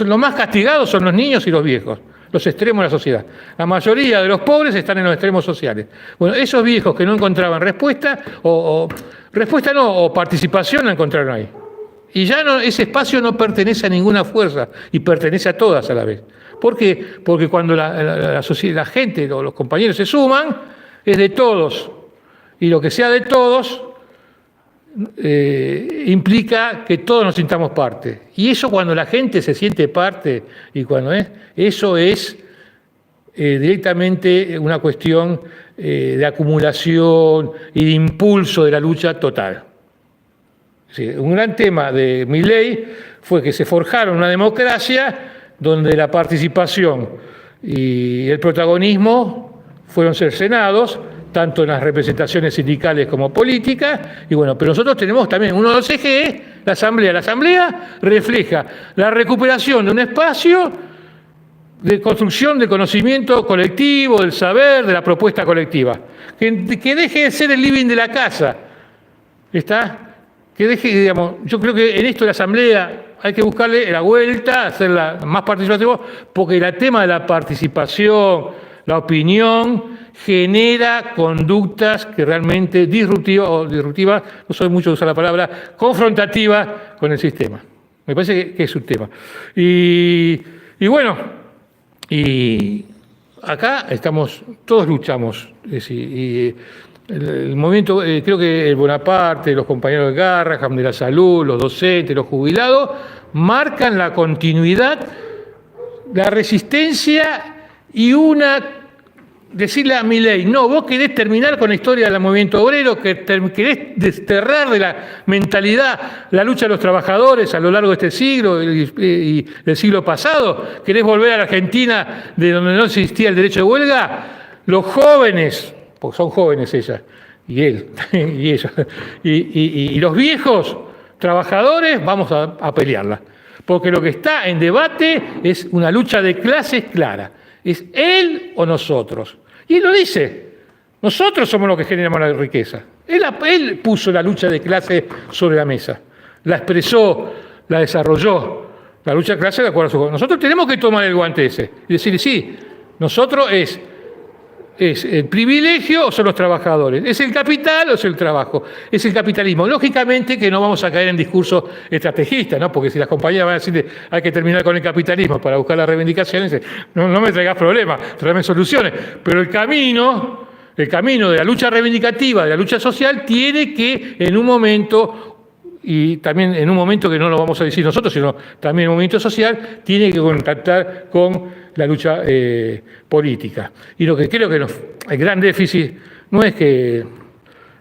Speaker 6: Los más castigados son los niños y los viejos. los extremos de la sociedad. La mayoría de los pobres están en los extremos sociales. Bueno, esos viejos que no encontraban respuesta, o participación, la encontraron ahí. Y ya no, ese espacio no pertenece a ninguna fuerza, y pertenece a todas a la vez. ¿Por qué? Porque cuando la gente, los compañeros se suman, es de todos. Y lo que sea de todos implica que todos nos sintamos parte. Y eso, cuando la gente se siente parte, y cuando eso es directamente una cuestión de acumulación y de impulso de la lucha total. Sí, un gran tema de Milei fue que se forjaron una democracia donde la participación y el protagonismo fueron cercenados, tanto en las representaciones sindicales como políticas, y bueno, pero nosotros tenemos también uno de los ejes, la Asamblea. La Asamblea refleja la recuperación de un espacio de construcción del conocimiento colectivo, del saber, de la propuesta colectiva, que deje de ser el living de la casa, ¿está? Que deje, digamos, yo creo que en esto de la Asamblea hay que buscarle la vuelta, hacerla más participativa, porque el tema de la participación, la opinión, genera conductas que realmente disruptivas, no soy mucho de usar la palabra, confrontativas con el sistema. Me parece que es un tema. Y bueno, y acá todos luchamos, es decir, y el movimiento, creo que el Bonaparte, los compañeros de Garrahan, de la salud, los docentes, los jubilados, marcan la continuidad, la resistencia y decirle a Milei, no, vos querés terminar con la historia del movimiento obrero, querés desterrar de la mentalidad la lucha de los trabajadores a lo largo de este siglo y del siglo pasado, querés volver a la Argentina de donde no existía el derecho de huelga. Los jóvenes, porque son jóvenes ellas, y él, y ella, y los viejos trabajadores, vamos a pelearla. Porque lo que está en debate es una lucha de clases clara. Es él o nosotros. Y él lo dice. Nosotros somos los que generamos la riqueza. Él puso la lucha de clases sobre la mesa. La expresó, la desarrolló. La lucha de clases de acuerdo a su... Nosotros tenemos que tomar el guante ese y decir, sí, nosotros es el privilegio o son los trabajadores, es el capital o es el trabajo, es el capitalismo. Lógicamente que no vamos a caer en discursos estrategistas, ¿no? Porque si las compañías van a decir hay que terminar con el capitalismo para buscar las reivindicaciones, no me traigas problemas, tráeme soluciones. Pero el camino de la lucha reivindicativa, de la lucha social, tiene que en un momento, y también en un momento que no lo vamos a decir nosotros, sino también en un momento social, tiene que contactar con la lucha política. Y lo que creo que el gran déficit no es que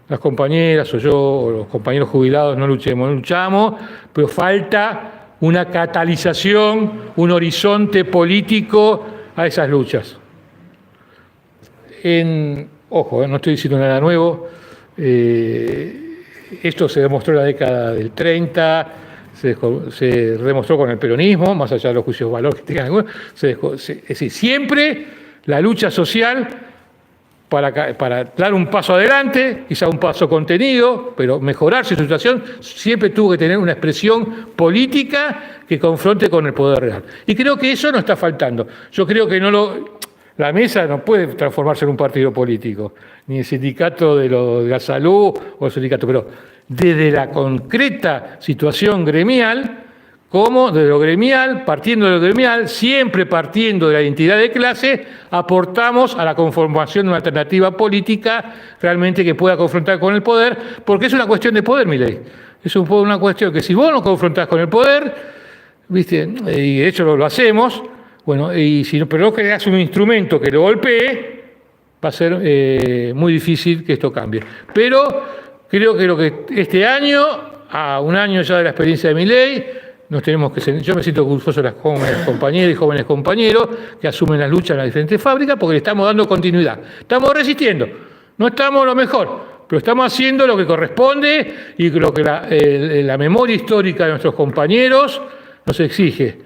Speaker 6: las compañeras o yo o los compañeros jubilados no luchamos, pero falta una catalización, un horizonte político a esas luchas. Ojo, no estoy diciendo nada nuevo, esto se demostró en la década del 30, se demostró con el peronismo, más allá de los juicios de valor que tengan algunos, es decir, siempre la lucha social para dar un paso adelante, quizá un paso contenido, pero mejorar su situación, siempre tuvo que tener una expresión política que confronte con el poder real. Y creo que eso no está faltando. Yo creo que la mesa no puede transformarse en un partido político, ni el sindicato de la salud o el sindicato, pero desde la concreta situación gremial, como de lo gremial, partiendo de lo gremial, siempre partiendo de la identidad de clase, aportamos a la conformación de una alternativa política realmente que pueda confrontar con el poder, porque es una cuestión de poder, Milei. Es una cuestión que si vos no confrontás con el poder, ¿viste? Y de hecho lo hacemos, bueno, pero no creás un instrumento que lo golpee, va a ser muy difícil que esto cambie. Pero creo que este año, a un año ya de la experiencia de Milei, yo me siento orgulloso de las jóvenes compañeras y jóvenes compañeros que asumen las luchas en las diferentes fábricas porque le estamos dando continuidad. Estamos resistiendo, no estamos lo mejor, pero estamos haciendo lo que corresponde y lo que la memoria histórica de nuestros compañeros nos exige.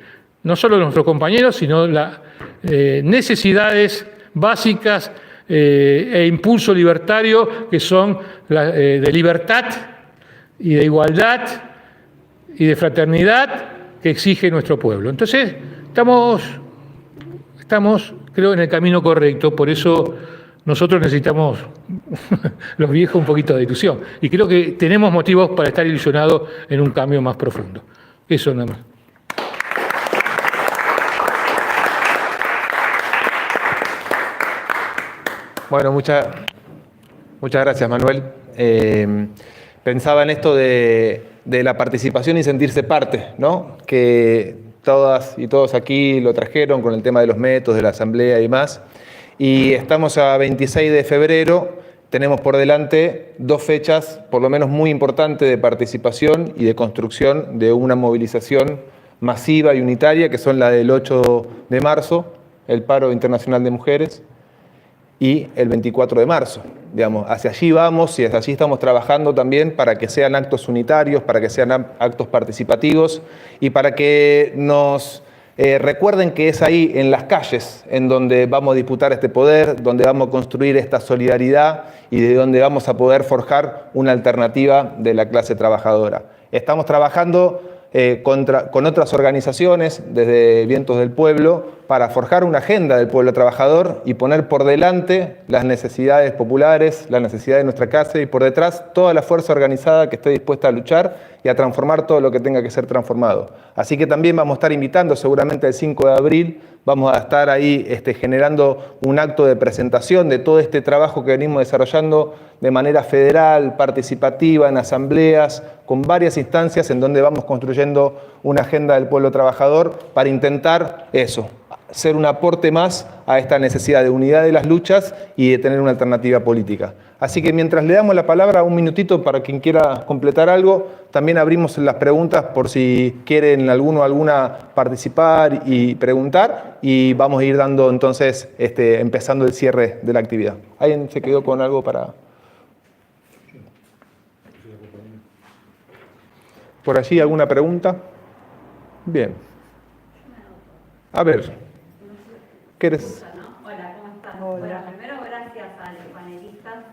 Speaker 6: No solo nuestros compañeros, sino las necesidades básicas e impulso libertario que son de libertad y de igualdad y de fraternidad que exige nuestro pueblo. Entonces, estamos estamos, creo, en el camino correcto. Por eso nosotros necesitamos, los viejos, un poquito de ilusión. Y creo que tenemos motivos para estar ilusionados en un cambio más profundo. Eso nada más.
Speaker 1: Bueno, muchas gracias, Manuel. Pensaba en esto de la participación y sentirse parte, ¿no? Que todas y todos aquí lo trajeron con el tema de los métodos, de la asamblea y demás. Y estamos a 26 de febrero, tenemos por delante 2 fechas, por lo menos muy importantes, de participación y de construcción de una movilización masiva y unitaria, que son la del 8 de marzo, el paro internacional de mujeres, y el 24 de marzo. Digamos, hacia allí vamos y hacia allí estamos trabajando también para que sean actos unitarios, para que sean actos participativos y para que nos recuerden que es ahí, en las calles, en donde vamos a disputar este poder, donde vamos a construir esta solidaridad y de donde vamos a poder forjar una alternativa de la clase trabajadora. Estamos trabajando con otras organizaciones, desde Vientos del Pueblo, para forjar una agenda del pueblo trabajador y poner por delante las necesidades populares, las necesidades de nuestra clase y por detrás toda la fuerza organizada que esté dispuesta a luchar y a transformar todo lo que tenga que ser transformado. Así que también vamos a estar invitando seguramente el 5 de abril, vamos a estar ahí generando un acto de presentación de todo este trabajo que venimos desarrollando de manera federal, participativa, en asambleas, con varias instancias en donde vamos construyendo una agenda del pueblo trabajador para intentar eso, ser un aporte más a esta necesidad de unidad de las luchas y de tener una alternativa política. Así que mientras le damos la palabra, un minutito para quien quiera completar algo, también abrimos las preguntas por si quieren alguno o alguna participar y preguntar, y vamos a ir dando entonces, empezando el cierre de la actividad. ¿Alguien se quedó con algo para...? ¿Por allí alguna pregunta? Bien. A ver. ¿Quieres?
Speaker 7: Hola, ¿cómo estás? Bueno, primero gracias a los panelistas,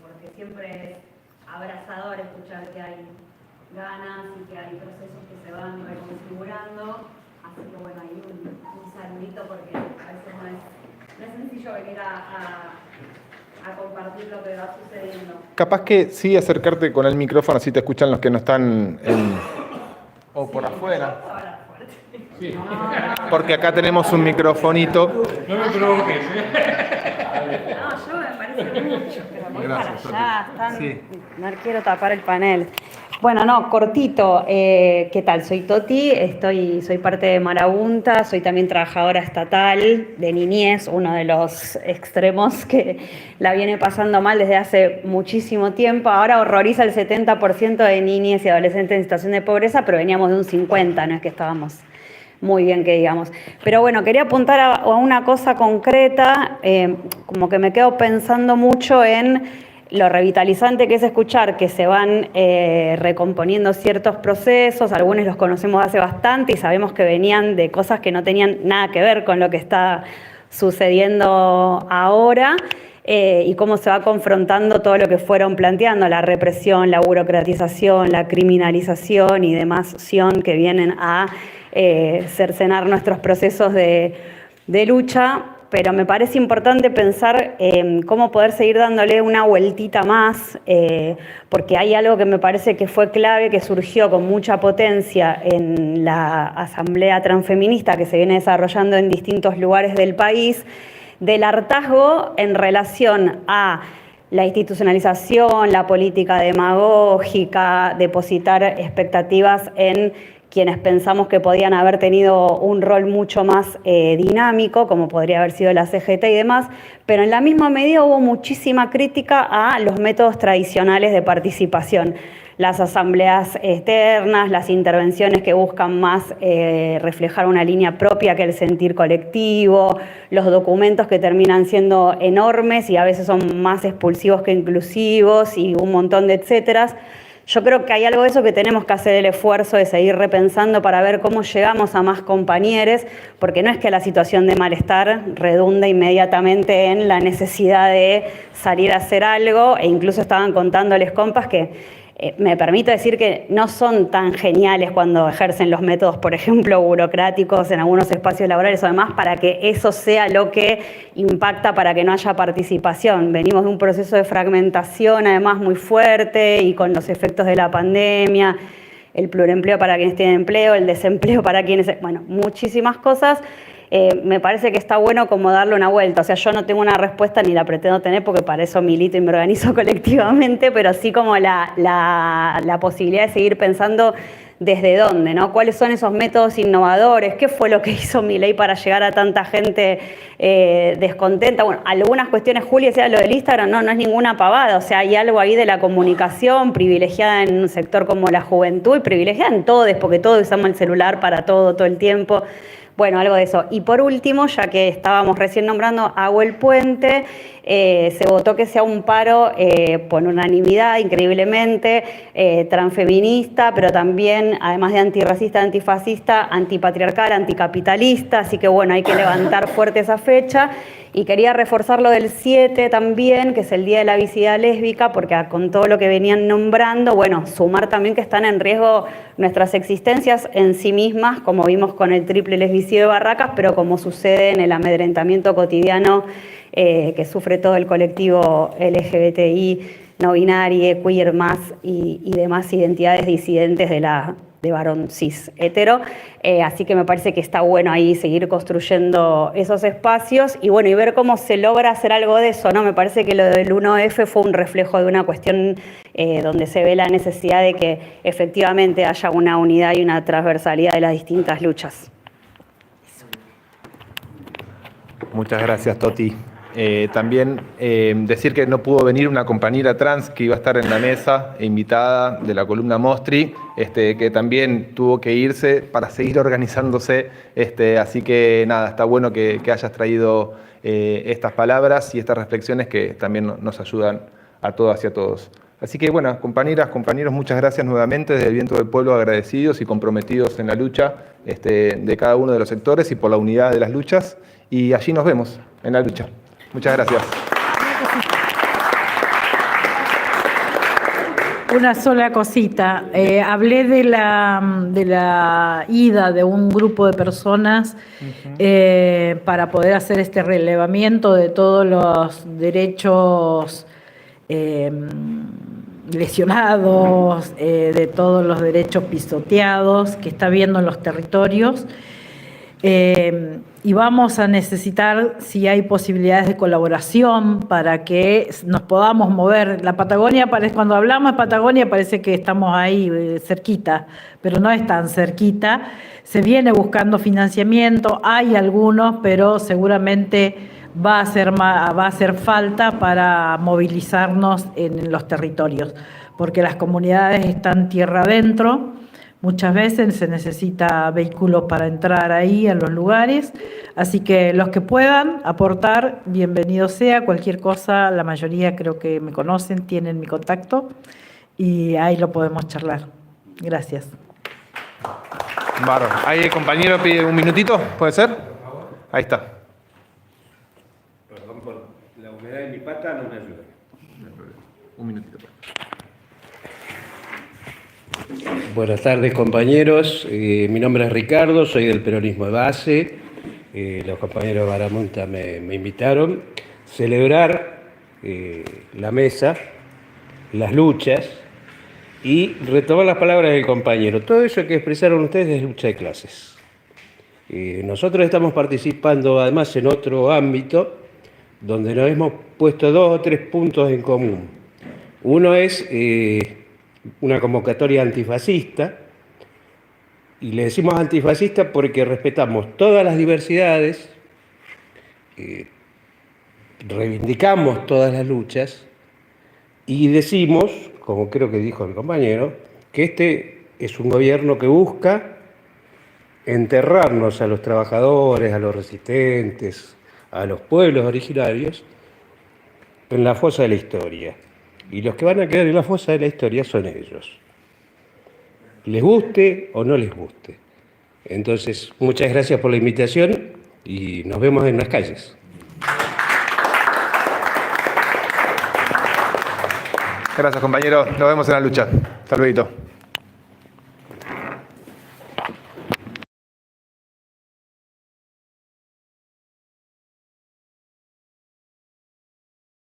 Speaker 7: porque siempre es abrazador escuchar que hay ganas y que hay procesos que se van reconfigurando. Así que bueno, hay un saludito porque a veces no es sencillo venir a compartir lo que va sucediendo.
Speaker 1: Capaz que sí acercarte con el micrófono, así te escuchan los que no están o por afuera.
Speaker 6: Sí.
Speaker 1: Porque acá tenemos un microfonito.
Speaker 6: No me provoques,
Speaker 7: No, yo me parece mucho, pero voy
Speaker 1: Gracias,
Speaker 7: para allá. Están,
Speaker 1: sí.
Speaker 7: No quiero tapar el panel. Bueno, no, cortito. ¿Qué tal? Soy Toti, soy parte de Marabunta, soy también trabajadora estatal de niñez, uno de los extremos que la viene pasando mal desde hace muchísimo tiempo. Ahora horroriza el 70% de niñez y adolescentes en situación de pobreza, pero veníamos de un 50%, no es que estábamos muy bien, que digamos. Pero bueno, quería apuntar a una cosa concreta, como que me quedo pensando mucho en lo revitalizante que es escuchar que se van recomponiendo ciertos procesos, algunos los conocemos hace bastante y sabemos que venían de cosas que no tenían nada que ver con lo que está sucediendo ahora, y cómo se va confrontando todo lo que fueron planteando, la represión, la burocratización, la criminalización y demás que vienen a cercenar nuestros procesos de lucha. Pero me parece importante pensar cómo poder seguir dándole una vueltita más, porque hay algo que me parece que fue clave, que surgió con mucha potencia en la asamblea transfeminista que se viene desarrollando en distintos lugares del país, del hartazgo en relación a la institucionalización, la política demagógica, depositar expectativas en quienes pensamos que podían haber tenido un rol mucho más dinámico, como podría haber sido la CGT y demás, pero en la misma medida hubo muchísima crítica a los métodos tradicionales de participación. Las asambleas externas, las intervenciones que buscan más reflejar una línea propia que el sentir colectivo, los documentos que terminan siendo enormes y a veces son más expulsivos que inclusivos y un montón de etcéteras. Yo creo que hay algo de eso que tenemos que hacer el esfuerzo de seguir repensando para ver cómo llegamos a más compañeros, porque no es que la situación de malestar redunda inmediatamente en la necesidad de salir a hacer algo, e incluso estaban contándoles compas que me permito decir que no son tan geniales cuando ejercen los métodos, por ejemplo, burocráticos en algunos espacios laborales o demás, para que eso sea lo que impacta para que no haya participación. Venimos de un proceso de fragmentación además muy fuerte y con los efectos de la pandemia, el pluriempleo para quienes tienen empleo, el desempleo para quienes... Bueno, muchísimas cosas. Me parece que está bueno como darle una vuelta. O sea, yo no tengo una respuesta ni la pretendo tener porque para eso milito y me organizo colectivamente, pero sí como la posibilidad de seguir pensando desde dónde, ¿no? ¿Cuáles son esos métodos innovadores? ¿Qué fue lo que hizo Milei para llegar a tanta gente descontenta? Bueno, algunas cuestiones, Juli decía lo del Instagram, no es ninguna pavada. O sea, hay algo ahí de la comunicación privilegiada en un sector como la juventud y privilegiada en todos, porque todos usamos el celular para todo el tiempo. Bueno, algo de eso. Y por último, ya que estábamos recién nombrando Hago el Puente, se votó que sea un paro por unanimidad, increíblemente, transfeminista, pero también, además de antirracista, antifascista, antipatriarcal, anticapitalista. Así que bueno, hay que levantar fuerte esa fecha. Y quería reforzar lo del 7 también, que es el Día de la Visibilidad Lésbica, porque con todo lo que venían nombrando, bueno, sumar también que están en riesgo nuestras existencias en sí mismas, como vimos con el triple lesbicidio de Barracas, pero como sucede en el amedrentamiento cotidiano que sufre todo el colectivo LGBTI, no binario, queer más y demás identidades disidentes de varón cis hetero, así que me parece que está bueno ahí seguir construyendo esos espacios y bueno, y ver cómo se logra hacer algo de eso, ¿no? Me parece que lo del 1F fue un reflejo de una cuestión donde se ve la necesidad de que efectivamente haya una unidad y una transversalidad de las distintas luchas.
Speaker 1: Muchas gracias, Toti. También decir que no pudo venir una compañera trans que iba a estar en la mesa, invitada de la columna Mostri, que también tuvo que irse para seguir organizándose. Así que nada, está bueno que hayas traído estas palabras y estas reflexiones que también nos ayudan a todas y a todos. Así que bueno, compañeras, compañeros, muchas gracias nuevamente. Desde el Viento del Pueblo agradecidos y comprometidos en la lucha de cada uno de los sectores y por la unidad de las luchas. Y allí nos vemos en la lucha. Muchas gracias.
Speaker 3: Una sola cosita. Hablé de la ida de un grupo de personas para poder hacer este relevamiento de todos los derechos lesionados, de todos los derechos pisoteados que está habiendo en los territorios. Y vamos a necesitar, si hay posibilidades de colaboración para que nos podamos mover. La Patagonia, cuando hablamos de Patagonia parece que estamos ahí cerquita, pero no es tan cerquita. Se viene buscando financiamiento, hay algunos, pero seguramente va a hacer falta para movilizarnos en los territorios, porque las comunidades están tierra adentro. Muchas veces se necesita vehículos para entrar ahí a los lugares, así que los que puedan aportar, bienvenido sea. Cualquier cosa, la mayoría creo que me conocen, tienen mi contacto y ahí lo podemos charlar. Gracias.
Speaker 1: Bárbaro. ¿Ahí el compañero pide un minutito? ¿Puede ser? Ahí está.
Speaker 8: Perdón por la humedad de mi pata, no me ayuda.
Speaker 1: Un minutito.
Speaker 8: Buenas tardes, compañeros. Mi nombre es Ricardo, soy del peronismo de base. Los compañeros de Baramunta me invitaron a celebrar la mesa, las luchas y retomar las palabras del compañero. Todo eso que expresaron ustedes es lucha de clases. Nosotros estamos participando además en otro ámbito donde nos hemos puesto 2 o 3 puntos en común. Uno es una convocatoria antifascista, y le decimos antifascista porque respetamos todas las diversidades, reivindicamos todas las luchas y decimos, como creo que dijo el compañero, que este es un gobierno que busca enterrarnos a los trabajadores, a los resistentes, a los pueblos originarios en la fosa de la historia. Y los que van a quedar en la fosa de la historia son ellos. Les guste o no les guste. Entonces, muchas gracias por la invitación y nos vemos en las calles.
Speaker 1: Gracias, compañero. Nos vemos en la lucha. Hasta luego.